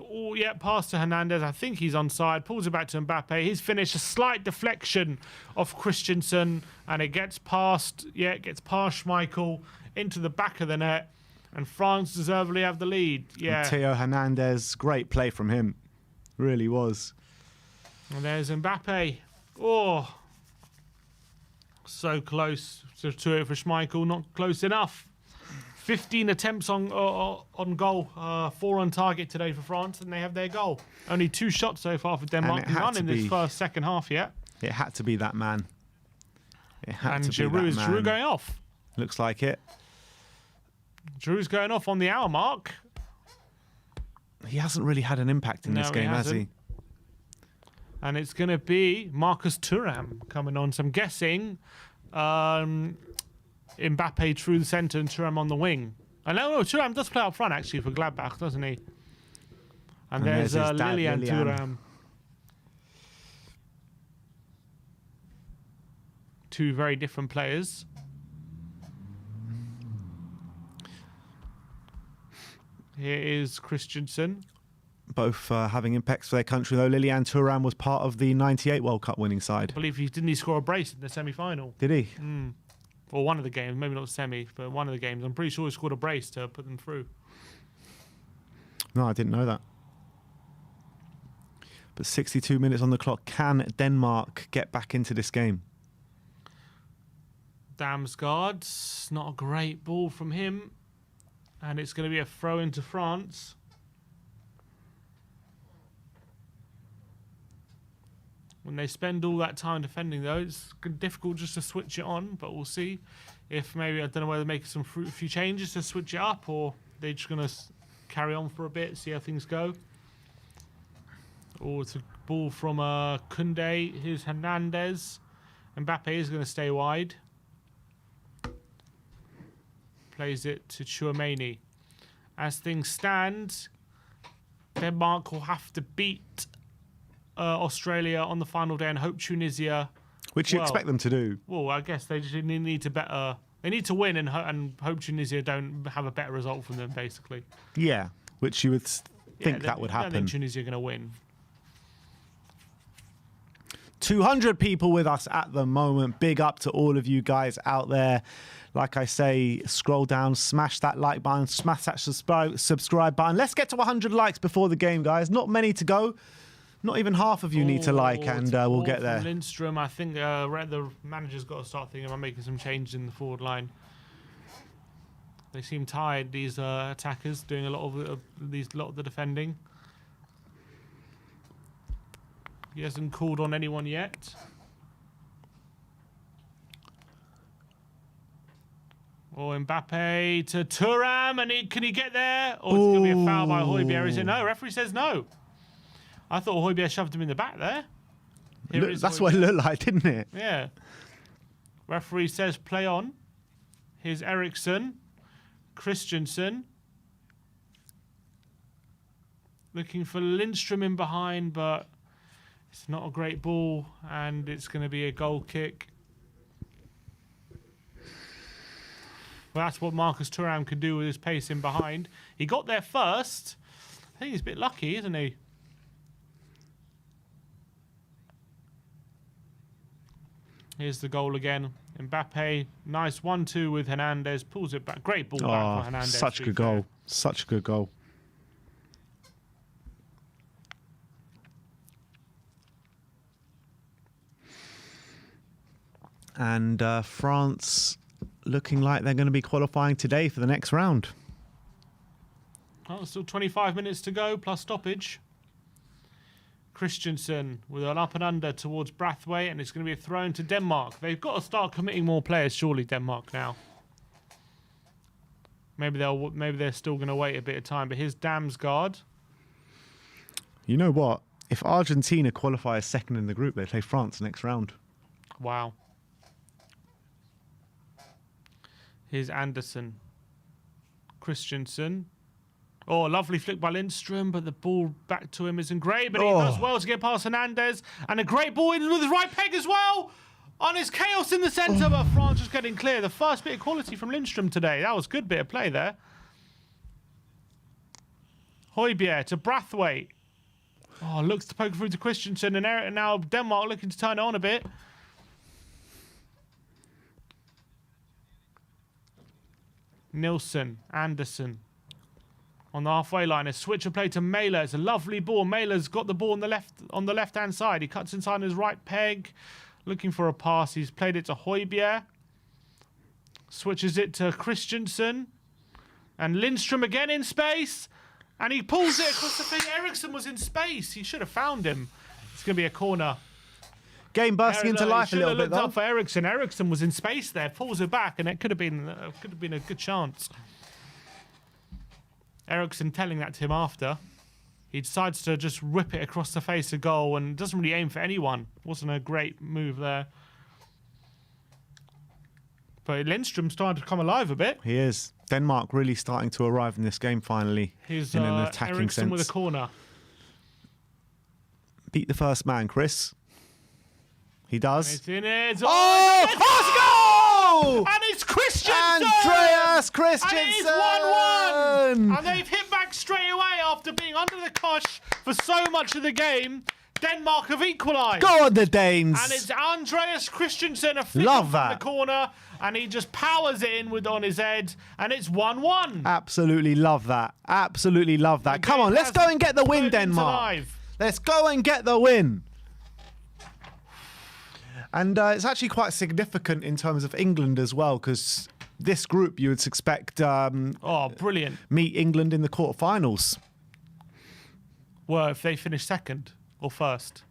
S2: pass to Hernandez. I think he's onside. Pulls it back to Mbappe. His finish, a slight deflection of Christensen, and it gets past Schmeichel into the back of the net, and France deservedly have the lead. Yeah.
S1: And Theo Hernandez, great play from him. Really was.
S2: And there's Mbappe. Oh, so close to it for Schmeichel. Not close enough. 15 attempts on goal, 4 on target today for France, and they have their goal. Only 2 shots so far for Denmark. None in this second half yet.
S1: It had to be that man. It had to be that man.
S2: And Giroud going off.
S1: Looks like it.
S2: Giroud's going off on the hour mark.
S1: He hasn't really had an impact in this game, has he?
S2: And it's going to be Marcus Thuram coming on. So I'm guessing Mbappe through the centre and Thuram on the wing. I know Thuram does play up front, actually, for Gladbach, doesn't he? And there's Lilian Thuram. 2 very different players. Here is Christensen.
S1: both having impacts for their country, though. Lilian Thuram was part of the 98 World Cup winning side.
S2: I believe he score a brace in the semi-final.
S1: Did he?
S2: Or one of the games, maybe not semi, but one of the games. I'm pretty sure he scored a brace to put them through.
S1: No, I didn't know that. But 62 minutes on the clock. Can Denmark get back into this game?
S2: Damsgaard, not a great ball from him. And it's going to be a throw into France. When they spend all that time defending, though, it's difficult just to switch it on. But we'll see if maybe, I don't know whether they're making a few changes to switch it up, or they're just going to carry on for a bit, see how things go. Or it's a ball from Koundé. Here's Hernandez. Mbappe is going to stay wide. Plays it to Tchouaméni. As things stand, Denmark will have to beat Australia on the final day and hope Tunisia.
S1: Which you expect them to do.
S2: Well, I guess they just need to they need to win and hope Tunisia don't have a better result from them, basically.
S1: Yeah, which you would think that would happen.
S2: I don't think Tunisia are going to win.
S1: 200 people with us at the moment. Big up to all of you guys out there. Like I say, scroll down, smash that like button, smash that subscribe button. Let's get to 100 likes before the game, guys. Not many to go. Not even half of you need to like, and we'll get there.
S2: Lindstrom, I think the manager's got to start thinking about making some changes in the forward line. They seem tired, these attackers, doing a lot of the defending. He hasn't called on anyone yet. Or Mbappe to Thuram, and can he get there? Or it's going to be a foul by Højbjerg. Is it no? Referee says no. I thought Højbjerg shoved him in the back there.
S1: That's what it looked like, didn't it?
S2: Yeah. Referee says play on. Here's Eriksson. Christensen. Looking for Lindstrom in behind, but it's not a great ball, and it's going to be a goal kick. Well, that's what Marcus Thuram could do with his pace in behind. He got there first. I think he's a bit lucky, isn't he? Here's the goal again. Mbappe, nice 1-2 with Hernandez. Pulls it back. Great ball back for Hernandez.
S1: Such a good goal. Such a good goal. And France looking like they're going to be qualifying today for the next round.
S2: Oh, still 25 minutes to go, plus stoppage. Christensen with an up and under towards Brathwaite, and it's going to be a throw to Denmark. They've got to start committing more players, surely, Denmark now. Maybe they're still going to wait a bit of time, but here's Damsgaard.
S1: You know what? If Argentina qualify as second in the group, they play France next round.
S2: Wow. Here's Anderson. Christensen. Oh, lovely flick by Lindstrom, but the ball back to him isn't great. But he does well to get past Hernandez. And a great ball in with his right peg as well. On his chaos in the centre, but France just getting clear. The first bit of quality from Lindstrom today. That was a good bit of play there. Højbjerg to Brathwaite. Oh, looks to poke through to Christensen. And now Denmark looking to turn it on a bit. Nielsen, Anderson. On the halfway line, a switch of play to Mæhle. It's a lovely ball. Mæhle's got the ball on the left-hand side. He cuts inside his right peg, looking for a pass. He's played it to Højbjerg. Switches it to Christensen. And Lindstrom again in space. And he pulls it across the thing. Eriksson was in space. He should have found him. It's going to be a corner.
S1: Game bursting into life a little bit, though.
S2: Up for Eriksson. Eriksson was in space there. Pulls it back, and it could have been a good chance. Eriksson telling that to him after. He decides to just whip it across the face of goal and doesn't really aim for anyone. Wasn't a great move there. But Lindstrom's starting to come alive a bit.
S1: He is. Denmark really starting to arrive in this game finally.
S2: Here's
S1: in an attacking
S2: Eriksson
S1: sense.
S2: with a corner.
S1: Beat the first man, Chris. He does.
S2: It's in it.
S1: Oh!
S2: And it's Christensen!
S1: Andreas Christensen!
S2: And it is 1-1! And they've hit back straight away after being under the cosh for so much of the game, Denmark have equalised.
S1: Go on, the Danes.
S2: And it's Andreas Christensen, a flick
S1: Love
S2: from
S1: that.
S2: the corner, and he just powers it in on his head, and it's 1-1.
S1: Absolutely love that. Absolutely love that.
S2: The
S1: Come on,
S2: game
S1: let's
S2: has
S1: go and get the win,
S2: turned into
S1: Denmark.
S2: live.
S1: Let's go and get the win. And it's actually quite significant in terms of England as well, because this group you would expect
S2: Oh, brilliant.
S1: meet England in the quarterfinals.
S2: Well, if they finish second or first.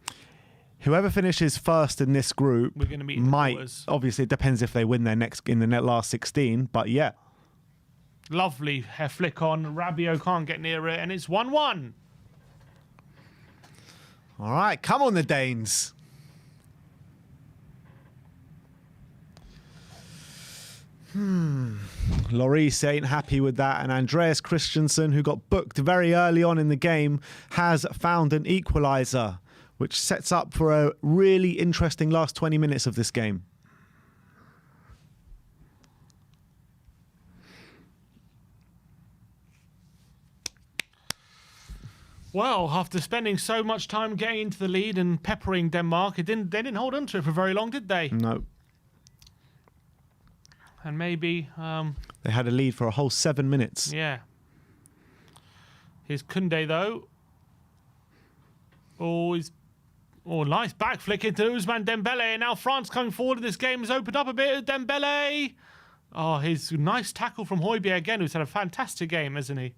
S1: Whoever finishes first in this group
S2: We're gonna meet in the
S1: might.
S2: quarters.
S1: Obviously, it depends if they win their next in the last 16. But yeah,
S2: Lovely flick on. Rabiot can't get near it, and it's 1-1.
S1: all right, come on, the Danes. Lloris ain't happy with that, and Andreas Christensen, who got booked very early on in the game, has found an equaliser, which sets up for a really interesting last 20 minutes of this game.
S2: Well, after spending so much time getting into the lead and peppering Denmark, they didn't hold on to it for very long, did they?
S1: No,
S2: And maybe,
S1: they had a lead for a whole 7 minutes.
S2: yeah. Here's Koundé, though. Oh, nice back flick into Ousmane Dembele. And now France coming forward. This game has opened up a bit. Dembele. Oh, his nice tackle from Højbjerg again, who's had a fantastic game, hasn't he?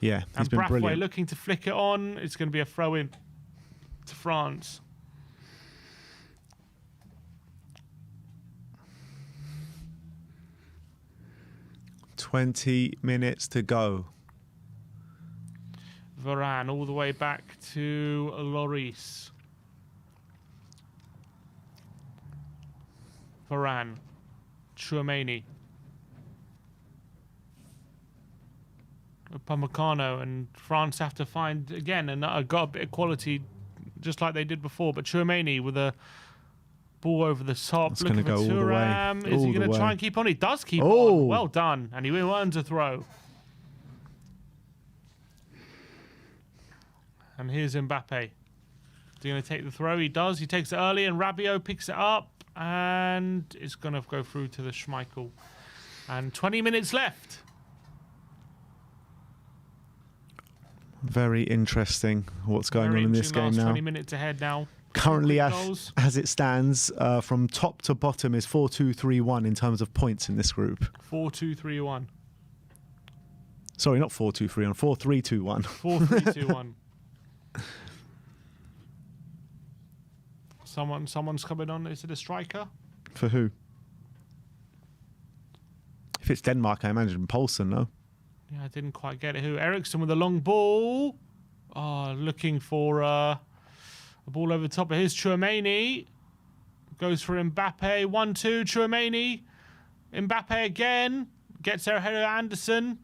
S1: Yeah, he's
S2: And
S1: been
S2: Brathwaite
S1: brilliant.
S2: looking to flick it on. It's going to be a throw-in to France.
S1: "20 minutes to go."
S2: Varane all the way back to Lloris. Varane. Tchouaméni. Upamecano, and France have to find again and got a bit of quality just like they did before, but Tchouaméni with a ball over the top.
S1: It's gonna go all the way.
S2: Thuram. Is
S1: All
S2: he
S1: the
S2: going to
S1: way.
S2: try and keep on? He does keep
S1: Oh.
S2: on. Well done. And he earns a throw. And here's Mbappe. Is he going to take the throw? He does. He takes it early, and Rabiot picks it up, and it's going to go through to the Schmeichel. And 20 minutes left.
S1: Very interesting what's going
S2: Very
S1: on in this
S2: interesting
S1: game
S2: last
S1: now.
S2: 20 minutes ahead now.
S1: Currently,
S2: Quick
S1: as,
S2: goals.
S1: as it stands, from top to bottom is 4-2-3-1 in terms of points in this group.
S2: 4-2-3-1.
S1: Sorry, not 4-2-3-1, 4-3-2-1.
S2: 4-3-2-1. Someone's coming on. Is it a striker?
S1: For who? If it's Denmark, I imagine Poulsen, no?
S2: Yeah, I didn't quite get it. Who? Eriksson with a long ball. Oh, looking for a ball over the top. Here's Tchouaméni. Goes for Mbappe. 1-2. Tchouaméni. Mbappe again. Gets there ahead of Anderson.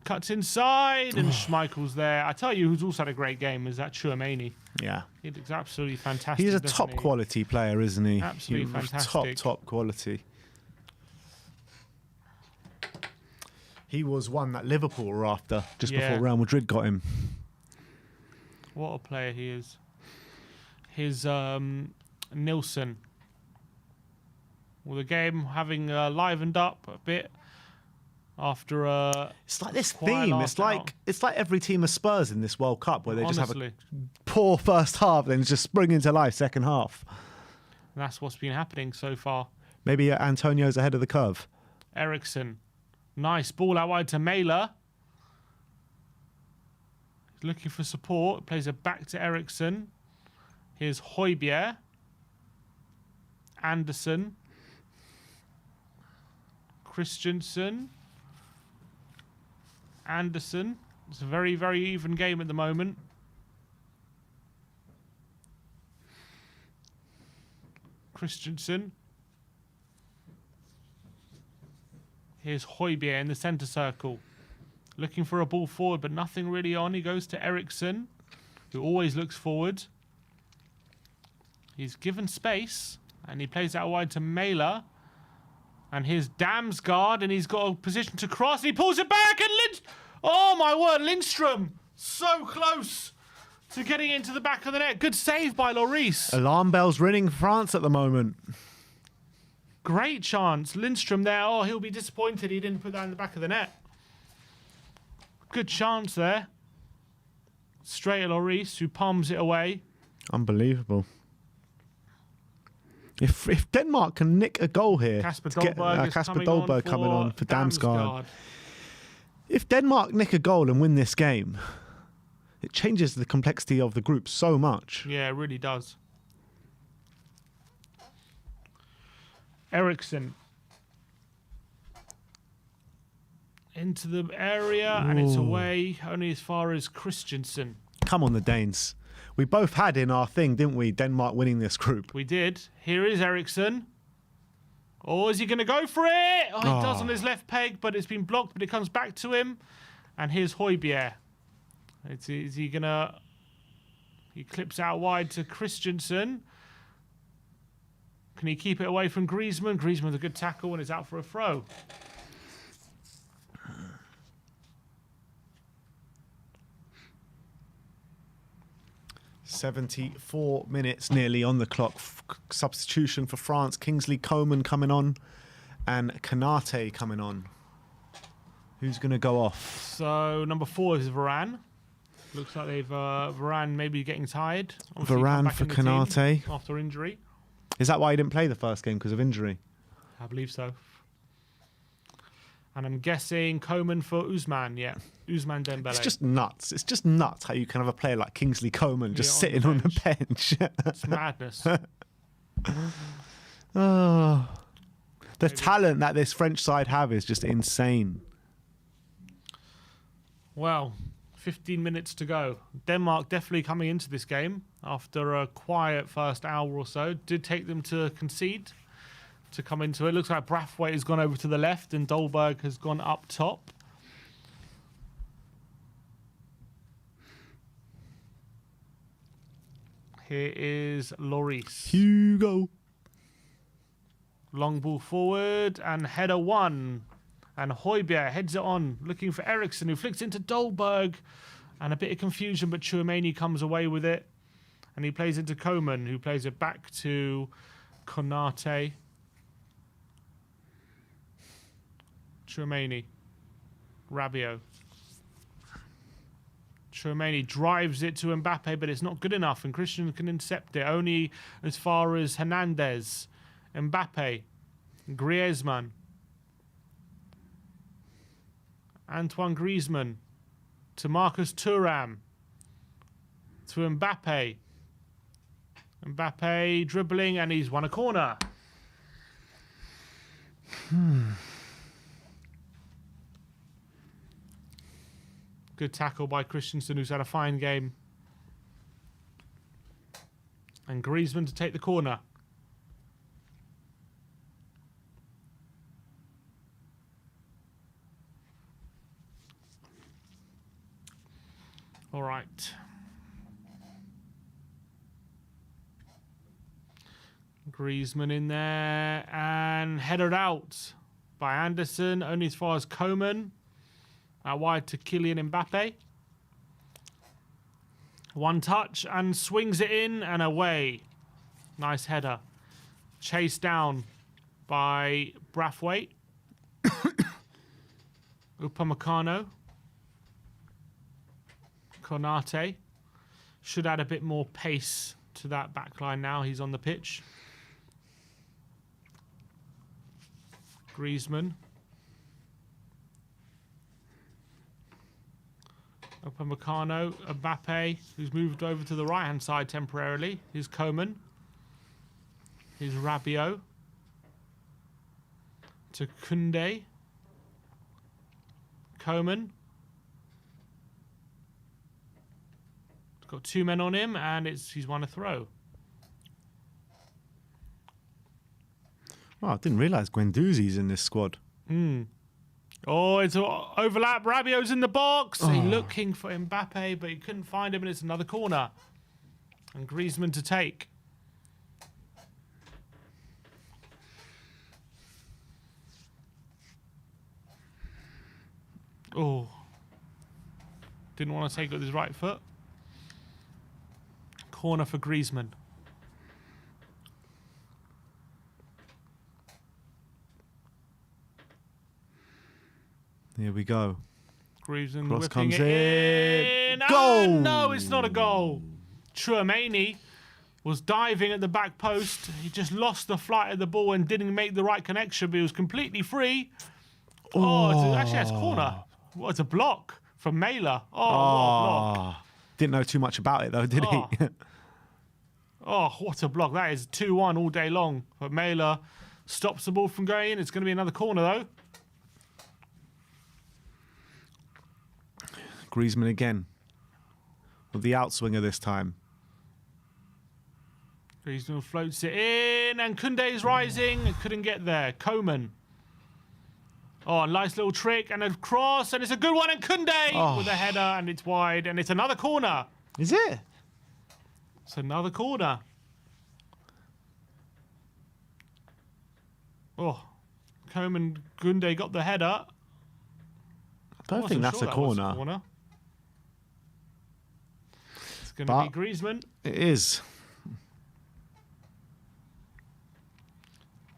S2: Cuts inside. And Schmeichel's there. I tell you who's also had a great game is that Tchouaméni.
S1: Yeah.
S2: He looks absolutely fantastic.
S1: He's a
S2: doesn't
S1: top
S2: he?
S1: quality player, isn't he?
S2: Absolutely fantastic.
S1: Top quality. He was one that Liverpool were after just
S2: Yeah.
S1: before Real Madrid got him.
S2: What a player he is. His Nilsson. Well, the game having livened up a bit after
S1: It's like this
S2: quiet
S1: theme.
S2: last out.
S1: It's like every team of Spurs in this World Cup where they just
S2: honestly.
S1: have a poor first half, then just spring into life second half.
S2: That's what's been happening so far.
S1: Maybe Antonio's ahead of the curve.
S2: Eriksson. Nice ball out wide to Mæhle. He's looking for support. Plays it back to Eriksson. Here's Højbjerg. Anderson. Christensen. Anderson. It's a very, very even game at the moment. Christensen. Here's Højbjerg in the centre circle. Looking for a ball forward, but nothing really on. He goes to Eriksson, who always looks forward. He's given space, and he plays out wide to Mæhle. And here's Damsgaard, and he's got a position to cross. And he pulls it back, and Lynch... Oh, my word. Lindstrom. So close to getting into the back of the net. Good save by Lloris.
S1: Alarm bells ringing for France at the moment.
S2: Great chance. Lindstrom there. Oh, he'll be disappointed he didn't put that in the back of the net. Good chance there. Straight at Lloris, who palms it away.
S1: Unbelievable. If Denmark can nick a goal here,
S2: Casper Dolberg
S1: coming on for Damsgaard.
S2: Damsgaard.
S1: If Denmark nick a goal and win this game, it changes the complexity of the group so much.
S2: Yeah, it really does. Eriksson into the area, and it's away only as far as Christensen.
S1: Come on, the Danes. We both had in our thing, didn't we, Denmark winning this group.
S2: We did. Here is Eriksson. Oh, is he going to go for it? Oh, he does on his left peg, but it's been blocked, but it comes back to him. And here's Højbjerg. Is he going to... He clips out wide to Christensen. Can he keep it away from Griezmann? Griezmann's a good tackle and is out for a throw.
S1: .74 minutes nearly on the clock. Substitution for France. Kingsley Coman coming on and Konate coming on. Who's going to go off?
S2: So number 4 is Varane. Looks like they've Varane maybe getting tired. Obviously
S1: Varane for Konate.
S2: After injury.
S1: Is that why he didn't play the first game, because of injury?
S2: I believe so. And I'm guessing Coman for Ousmane, yeah. Ousmane Dembele.
S1: It's just nuts. It's just nuts how you can have a player like Kingsley Coman just sitting on the bench.
S2: It's madness.
S1: Oh. The talent that this French side have is just insane.
S2: Well, 15 minutes to go. Denmark definitely coming into this game after a quiet first hour or so. Did take them to concede to come into it. Looks like Braithwaite has gone over to the left and Dolberg has gone up top. Here is Lloris.
S1: Hugo.
S2: Long ball forward and header 1. And Højbjerg heads it on, looking for Eriksson, who flicks into Dolberg. And a bit of confusion, but Tchouameni comes away with it. And he plays into Coman, who plays it back to Konate. Tchouameni. Rabiot. Tchouameni drives it to Mbappe, but it's not good enough, and Christian can intercept it only as far as Hernandez. Mbappe. Griezmann. Antoine Griezmann. To Marcus Thuram. To Mbappe. Mbappe dribbling, and he's won a corner. Good tackle by Christensen, who's had a fine game. And Griezmann to take the corner. All right. Griezmann in there and headed out by Anderson, only as far as Coman. Out wide to Kylian Mbappe. One touch and swings it in and away. Nice header. Chased down by Braithwaite. Upamecano. Konate. Should add a bit more pace to that backline now. He's on the pitch. Griezmann. Upamecano, Mbappe, who's moved over to the right-hand side temporarily. Here's Coman. Here's Rabiot. To Koundé. Coman. Got 2 men on him, and he's won a throw.
S1: Oh, I didn't realise Guendouzi's in this squad.
S2: Oh, it's an overlap. Rabiot's in the box. He's looking for Mbappe, but he couldn't find him, and it's another corner. And Griezmann to take. Oh, Didn't want to take it with his right foot. Corner for Griezmann.
S1: Here we go.
S2: Griezmann
S1: Cross
S2: whipping
S1: comes
S2: it in.
S1: Goal!
S2: Oh, no, it's not a goal. Chouameni was diving at the back post. He just lost the flight of the ball and didn't make the right connection, but he was completely free. Actually, it's corner. What, it's a block from Mela. What a block.
S1: Didn't know too much about it, though, did he?
S2: What a block. That is 2-1 all day long. But Mela stops the ball from going in. It's going to be another corner, though.
S1: Griezmann again. With the outswinger this time.
S2: Griezmann floats it in, and Koundé's rising. Couldn't get there. Coman. Nice little trick, and a cross, and it's a good one, and Koundé with a header, and it's wide, and it's another corner.
S1: Is it?
S2: It's another corner. Coman, Koundé got the header.
S1: I don't think that's a corner.
S2: It's going to be Griezmann.
S1: It is.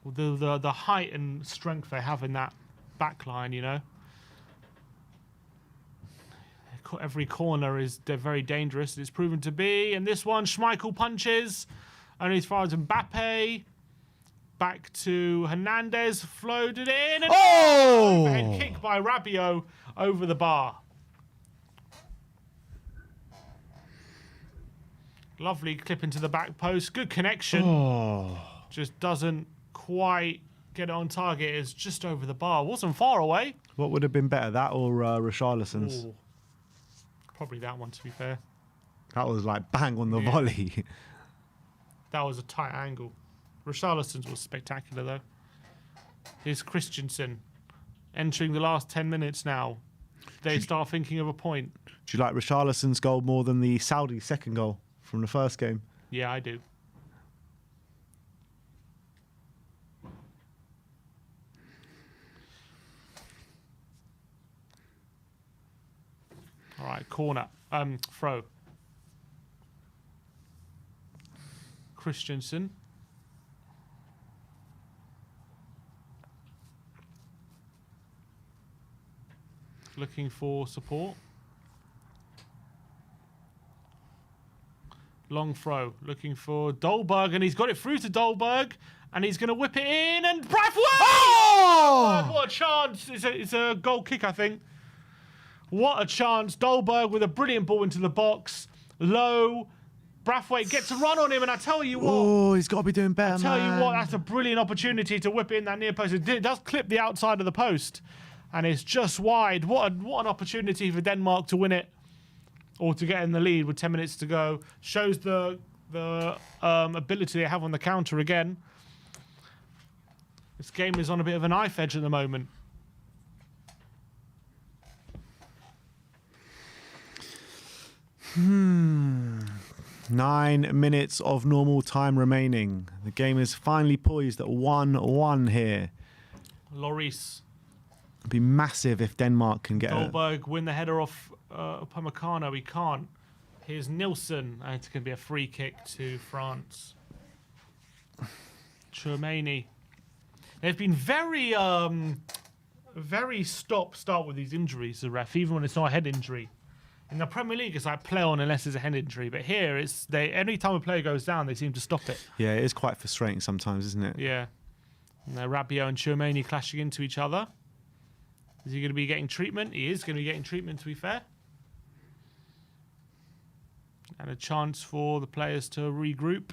S2: The height and strength they have in that back line, you know. Every corner they're very dangerous. It's proven to be. And this one, Schmeichel punches. Only as far as Mbappe. Back to Hernandez. Floated in. And overhead kick by Rabiot over the bar. Lovely clip into the back post. Good connection. Just doesn't quite get it on target. It's just over the bar. Wasn't far away.
S1: What would have been better, that or Richarlison's?
S2: Probably that one, to be fair.
S1: That was like bang on the volley.
S2: That was a tight angle. Richarlison's was spectacular, though. Here's Christensen entering the last 10 minutes now. They start thinking of a point.
S1: Do you like Richarlison's goal more than the Saudi second goal from the first game?
S2: Yeah, I do. All right, corner. Throw. Christensen. Looking for support. Long throw. Looking for Dolberg, and he's got it through to Dolberg, and he's going to whip it in, and Braithwaite! Oh! What a chance. It's a goal kick, I think. What a chance. Dolberg with a brilliant ball into the box. Low. Braithwaite gets a run on him, and I tell you what.
S1: Oh, he's got to be doing better,
S2: I tell you what, that's a brilliant opportunity to whip it in that near post. It does clip the outside of the post, and it's just wide. What an opportunity for Denmark to win it, or to get in the lead with 10 minutes to go. Shows the ability they have on the counter again. This game is on a bit of a knife edge at the moment.
S1: Hmm. 9 minutes of normal time remaining. The game is finally poised at 1-1 here.
S2: Lloris.
S1: It'd be massive if Denmark can get
S2: Dolberg win the header off Upamecano. He can't. Here's Nilsson. And it's going to be a free kick to France. Chouameni. They've been very stop-start with these injuries, the ref, even when it's not a head injury. In the Premier League, it's like play on unless there's a head injury. But here, any time a player goes down, they seem to stop it.
S1: Yeah, it is quite frustrating sometimes, isn't it?
S2: Yeah. And Rabiot and Chouameni clashing into each other. Is he going to be getting treatment? He is going to be getting treatment, to be fair. And a chance for the players to regroup.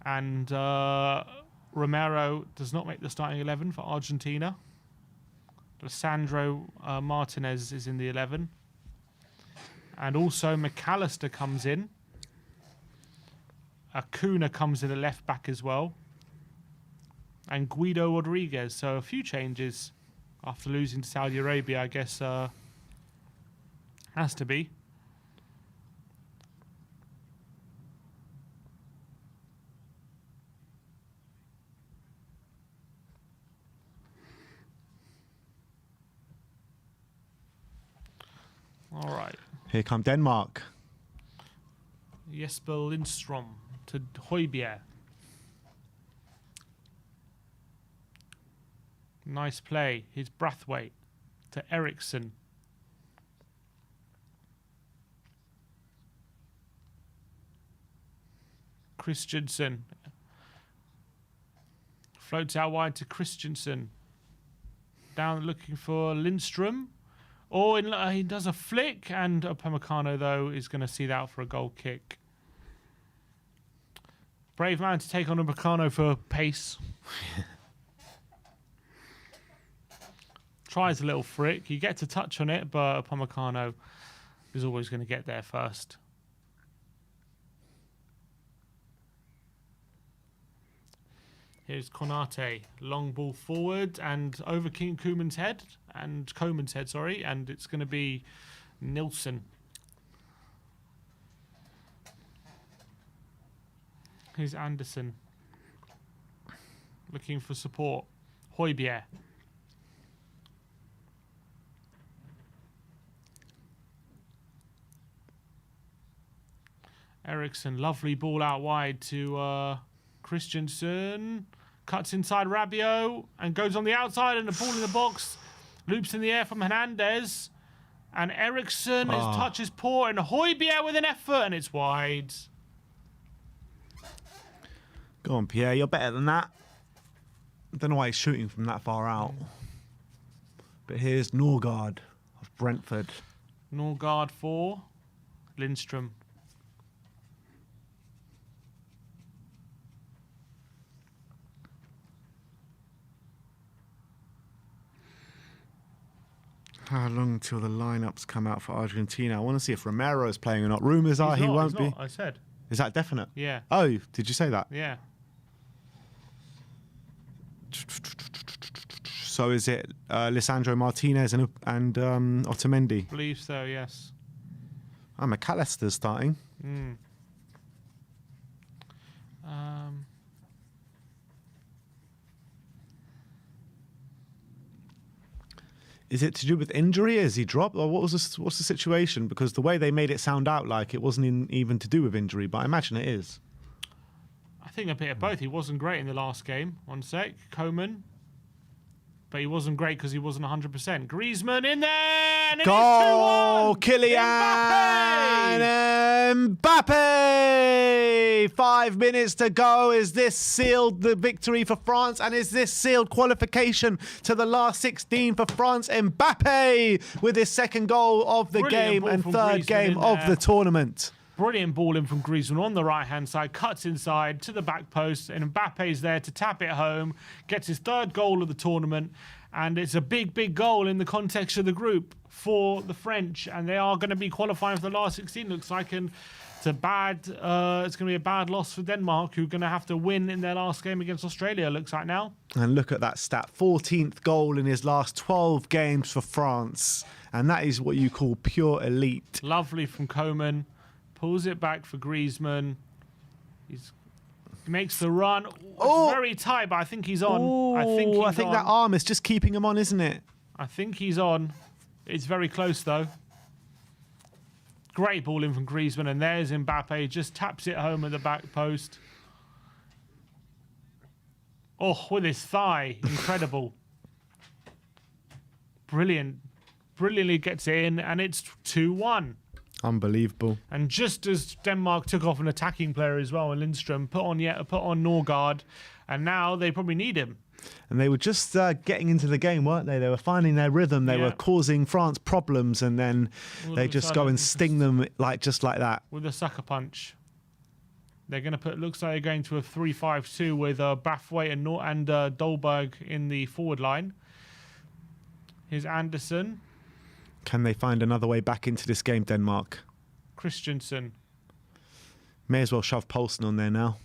S2: And Romero does not make the starting 11 for Argentina. Lissandro Martinez is in the 11. And also McAllister comes in. Acuna comes in at left back as well. And Guido Rodriguez. So a few changes after losing to Saudi Arabia, I guess. Has to be. All right.
S1: Here come Denmark.
S2: Jesper Lindstrom to Højbjerg. Nice play. His Brathwaite to Eriksson. Christensen. Floats out wide to Christensen. Down looking for Lindstrom. Oh, he does a flick, and Upamecano, though, is going to see that out for a goal kick. Brave man to take on Upamecano for pace. Tries a little flick. You get to touch on it, but Upamecano is always going to get there first. Here's Konate, long ball forward and over King Koeman's head and Coman's head, sorry, and it's going to be Nilsson. Here's Anderson, looking for support. Højbjerg. Eriksson, lovely ball out wide to Christensen. Cuts inside Rabiot and goes on the outside, and the ball in the box loops in the air from Hernandez. And Eriksson, his touch is poor, and Højbjerg with an effort, and it's wide.
S1: Go on, Pierre, you're better than that. I don't know why he's shooting from that far out. But here's Norgard of Brentford.
S2: Norgard for Lindstrom.
S1: How long till the lineups come out for Argentina? I want to see if Romero is playing or not. Rumours are he won't be.
S2: I said.
S1: Is that definite?
S2: Yeah.
S1: Oh, did you say that?
S2: Yeah.
S1: So is it Lisandro Martinez and Otamendi?
S2: I believe so, yes.
S1: Oh, McAllister's starting. Is it to do with injury? Is he dropped? Or what's the situation? Because the way they made it sound out like it wasn't even to do with injury, but I imagine it is.
S2: I think a bit of both. He wasn't great in the last game. One sec. Koeman. But he wasn't great because he wasn't 100%. Griezmann in there! And it
S1: Goal!
S2: is 2-1!
S1: Kylian Mbappe! 5 minutes to go. Is this sealed the victory for France? And is this sealed qualification to the last 16 for France? Mbappe with his second goal of the game and third game of the tournament.
S2: Brilliant ball in from Griezmann on the right-hand side, cuts inside to the back post, and Mbappe's there to tap it home, gets his third goal of the tournament, and it's a big, big goal in the context of the group for the French, and they are going to be qualifying for the last 16, looks like, and it's going to be a bad loss for Denmark, who are going to have to win in their last game against Australia, looks like now.
S1: And look at that stat, 14th goal in his last 12 games for France, and that is what you call pure elite.
S2: Lovely from Koeman. Pulls it back for Griezmann. He makes the run. It's very tight, but I think he's on. I think
S1: that arm is just keeping him on, isn't it?
S2: I think he's on. It's very close, though. Great ball in from Griezmann, and there's Mbappe. Just taps it home at the back post. Oh, with his thigh. Incredible. Brilliant. Brilliantly gets it in, and it's 2-1.
S1: Unbelievable.
S2: And just as Denmark took off an attacking player as well, and Lindstrom put on Norgard, and now they probably need him.
S1: And they were just getting into the game, weren't they? They were finding their rhythm. They were causing France problems, and then they just go and sting them just like that.
S2: With a sucker punch. They're going to put, looks like they're going to a 3-5-2 with Brathwaite and Dolberg in the forward line. Here's Anderson.
S1: Can they find another way back into this game, Denmark?
S2: Christensen.
S1: May as well shove Poulsen on there now.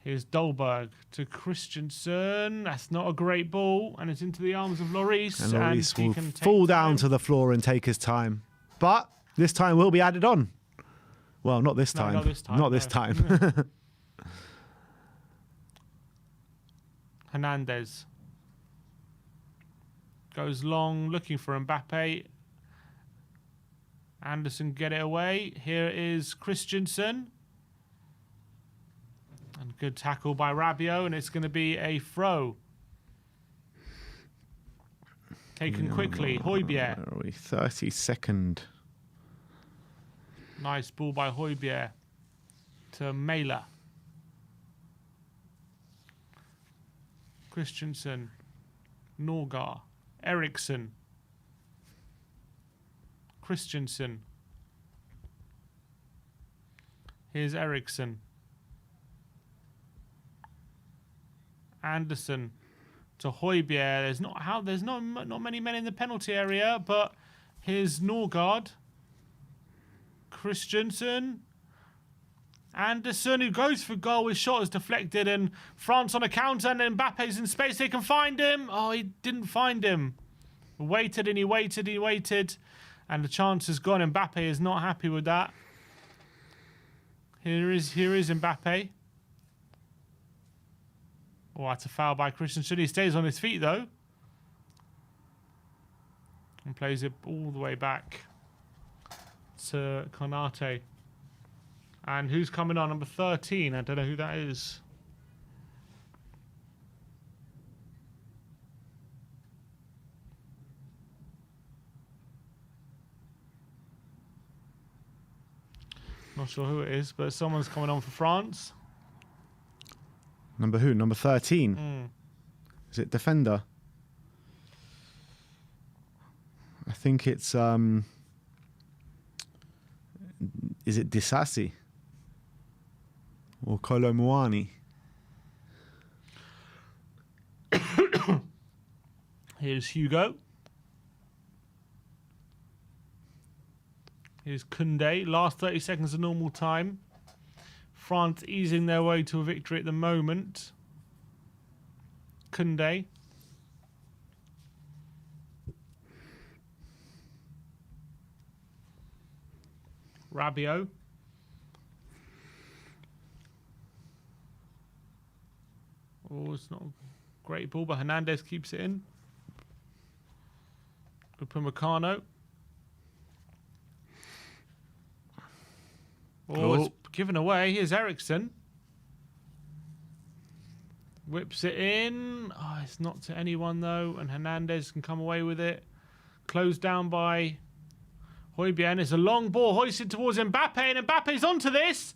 S2: Here's Dolberg to Christensen. That's not a great ball. And it's into the arms of Lloris.
S1: And Lloris will fall down to the floor and take his time. But this time will be added on. Well, not this time.
S2: Not this time.
S1: Not this time.
S2: Hernandez. Goes long, looking for Mbappe. Anderson get it away. Here is Christensen. And good tackle by Rabiot, and it's going to be a throw. Taken quickly. Højbjerg.
S1: Where are we? 32nd.
S2: Nice ball by Højbjerg to Mæhle. Christensen. Norgard. Eriksen. Christensen. Here's Eriksen. Anderson to Højbjerg. There's not many men in the penalty area, but here's Norgard. Christensen. Anderson, who goes for goal. His shot is deflected, and France on a counter, and Mbappe's in space. They can find him. Oh, he didn't find him. Waited and he waited, and the chance has gone. Mbappe is not happy with that. Here is Mbappe. Oh, that's a foul by Christensen. He stays on his feet, though. And plays it all the way back to Konate. And who's coming on? Number 13. I don't know who that is. Not sure who it is, but someone's coming on for France.
S1: Number who? Number 13. Is it defender? I think it's is it Disasi or Kolo Muani?
S2: Here's Hugo. Here's Koundé. Last 30 seconds of normal time. France easing their way to a victory at the moment. Koundé. Rabiot. Oh, it's not a great ball, but Hernandez keeps it in. Upamecano. Oh, it's given away. Here's Eriksen. Whips it in. Oh, it's not to anyone, though. And Hernandez can come away with it. Closed down by Højbjerg. It's a long ball hoisted towards Mbappe. And Mbappe's onto this.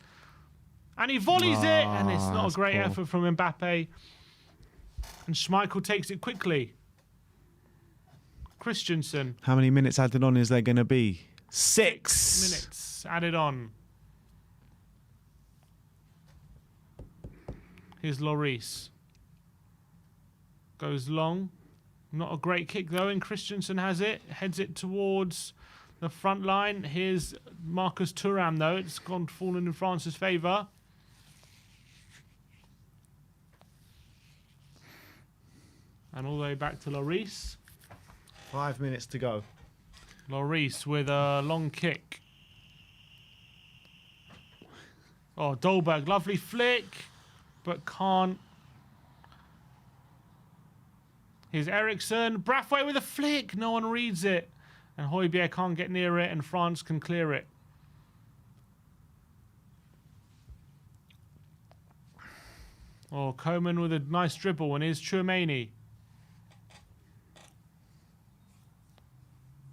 S2: And he volleys it. And it's not a great effort from Mbappe. And Schmeichel takes it quickly. Christensen.
S1: How many minutes added on is there going to be? 6
S2: minutes added on. Here's Lloris. Goes long. Not a great kick though, and Christensen has it. Heads it towards the front line. Here's Marcus Thuram though. It's fallen in France's favour. And all the way back to Lloris.
S3: 5 minutes to go.
S2: Lloris with a long kick. Oh, Dolberg, lovely flick. But can't. Here's Eriksen. Braithwaite with a flick. No one reads it. And Højbjerg can't get near it, and France can clear it. Oh, Coman with a nice dribble, and here's Tchouaméni.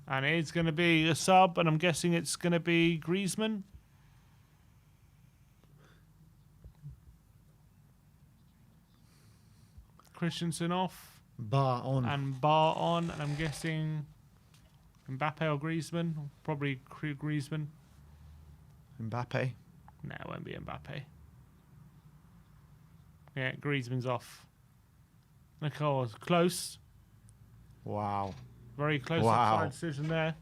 S2: And it's going to be a sub, and I'm guessing it's going to be Griezmann. Christensen off.
S3: Bar on.
S2: And Bar on. And I'm guessing Mbappe or Griezmann. Probably Griezmann.
S3: Mbappe.
S2: No, it won't be Mbappe. Yeah, Griezmann's off. Nicole, close.
S3: Wow.
S2: Very close offside decision there.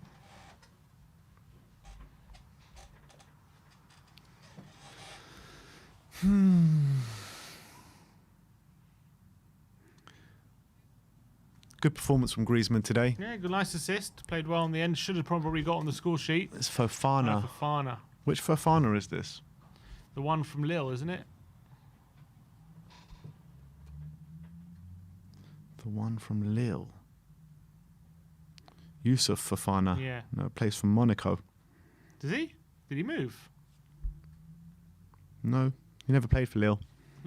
S1: Good performance from Griezmann today.
S2: Yeah, good, nice assist. Played well in the end. Should have probably got on the score sheet.
S1: It's Fofana.
S2: Fofana.
S1: Which Fofana is this?
S2: The one from Lille, isn't it?
S1: The one from Lille. Yusuf Fofana.
S2: Yeah.
S1: No, plays for Monaco.
S2: Does he? Did he move?
S1: No, he never played for Lille.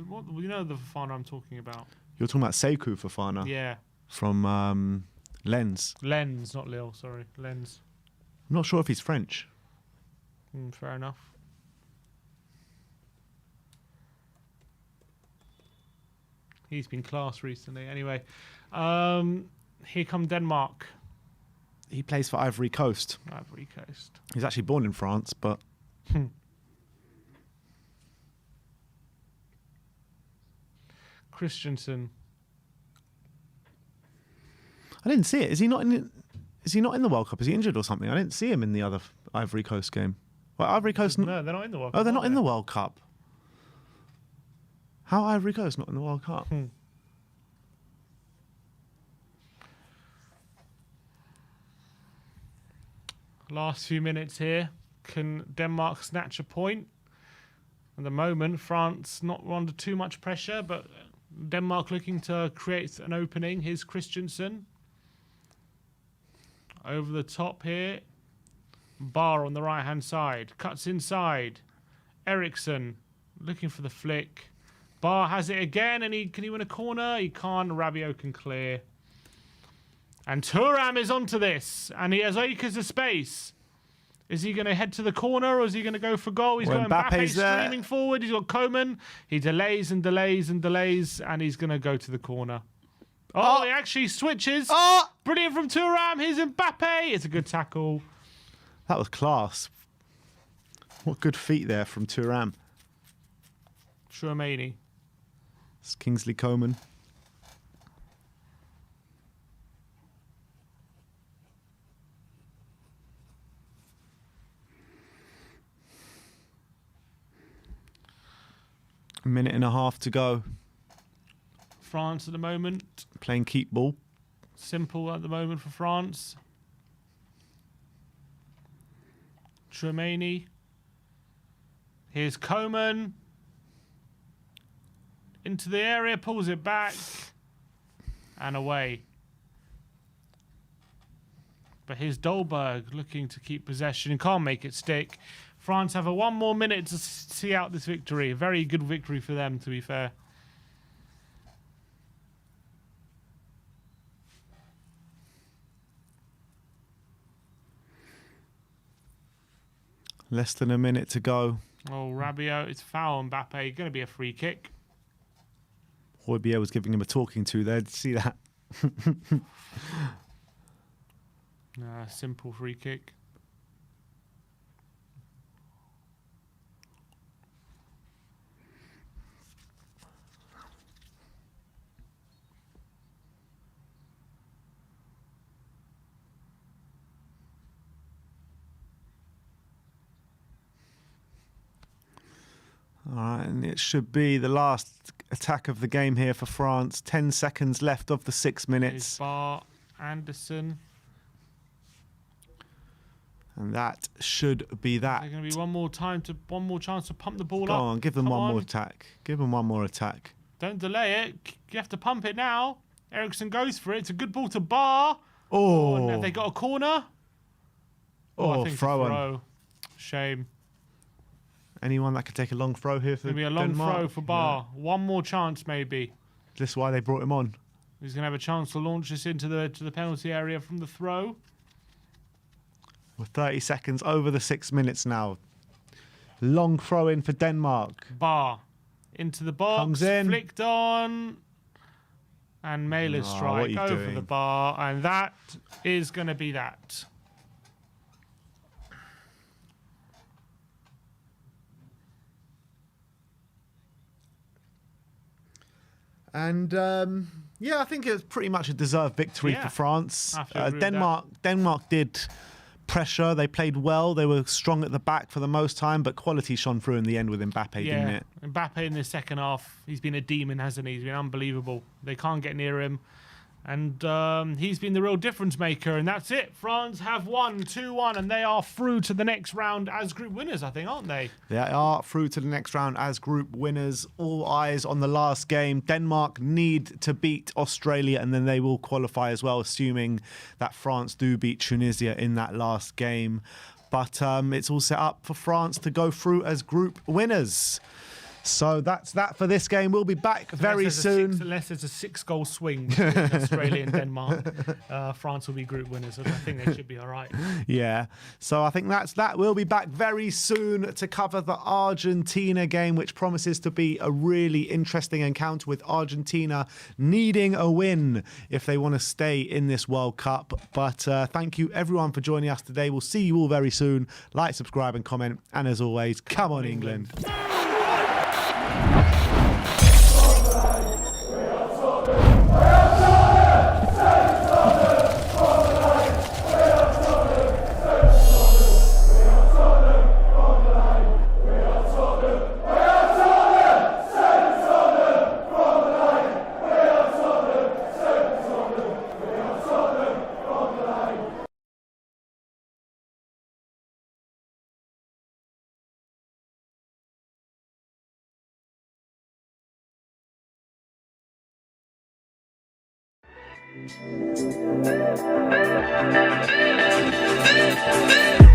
S2: What, you know the Fofana I'm talking about?
S1: You're talking about Sekou Fofana.
S2: Yeah.
S1: From Lens.
S2: Lens, not Lille, sorry. Lens.
S1: I'm not sure if he's French.
S2: Fair enough. He's been class recently. Anyway, here come Denmark.
S1: He plays for Ivory Coast.
S2: Ivory Coast.
S1: He's actually born in France, but...
S2: Christensen.
S1: I didn't see it. Is he not in the World Cup? Is he injured or something? I didn't see him in the other Ivory Coast game. Well, Ivory Coast...
S2: No, they're not in the World Cup.
S1: Oh, they're not in the World Cup. How Ivory Coast not in the World Cup?
S2: Last few minutes here. Can Denmark snatch a point? At the moment, France not under too much pressure, but Denmark looking to create an opening. Here's Christensen. Over the top here. Bar on the right-hand side. Cuts inside. Eriksson looking for the flick. Bar has it again, and can he win a corner? He can't. Rabiot can clear. And Thuram is onto this, and he has acres of space. Is he going to head to the corner, or is he going to go for goal? He's got Mbappe streaming forward. He's got Coman. He delays and delays and delays, and he's going to go to the corner. Oh, he actually switches.
S1: Oh!
S2: Brilliant from Thuram. Here's Mbappe. It's a good tackle.
S1: That was class. What good feet there from Thuram.
S2: Chouameni.
S1: It's Kingsley Coman. A minute and a half to go.
S2: France at the moment.
S1: Playing keep ball.
S2: Simple at the moment for France. Chouameni. Here's Coman. Into the area, pulls it back. And away. But here's Dolberg looking to keep possession and can't make it stick. France have one more minute to see out this victory. A very good victory for them, to be fair.
S1: Less than a minute to go.
S2: Oh, Rabiot, it's foul. Mbappe, going to be a free kick.
S1: Højbjerg was giving him a talking to there. Did you see that?
S2: Simple free kick.
S1: All right, and it should be the last attack of the game here for France. 10 seconds left of the 6 minutes.
S2: Bar, Anderson.
S1: And that should be that.
S2: There's going to be one more chance to pump the ball up.
S1: Go on, give them
S2: Come
S1: one
S2: on.
S1: more attack. Give them one more attack.
S2: Don't delay it. You have to pump it now. Eriksson goes for it. It's a good ball to Bar.
S1: Oh,
S2: And have they got a corner? I think it's a throw. Shame.
S1: Anyone that could take a long throw here for
S2: It's going to be a long
S1: Denmark?
S2: throw for Bar. Yeah. One more chance, maybe.
S1: This is why they brought him on.
S2: He's going to have a chance to launch this into the penalty area from the throw.
S1: With 30 seconds over the 6 minutes now. Long throw in for Denmark.
S2: Bar. Into the box.
S1: Comes in.
S2: Flicked on. And Mailer's strike over the bar. And that is going to be that.
S1: And yeah, I think it was pretty much a deserved victory for France. Denmark did pressure. They played well. They were strong at the back for the most time, but quality shone through in the end with Mbappe, didn't it?
S2: Mbappe in the second half, he's been a demon, hasn't he? He's been unbelievable. They can't get near him. And he's been the real difference maker, and that's it. France have won 2-1, and they are through to the next round as group winners, I think, aren't they?
S1: They are through to the next round as group winners. All eyes on the last game. Denmark need to beat Australia, and then they will qualify as well, assuming that France do beat Tunisia in that last game. But it's all set up for France to go through as group winners. So that's that for this game. We'll be back very soon.
S2: Unless there's a 6-goal swing between Australia and Denmark, France will be group winners. So I think they should be all right.
S1: Yeah. So I think that's that. We'll be back very soon to cover the Argentina game, which promises to be a really interesting encounter, with Argentina needing a win if they want to stay in this World Cup. But thank you everyone for joining us today. We'll see you all very soon. Like, subscribe and comment. And as always, come on England.
S4: We'll be right back.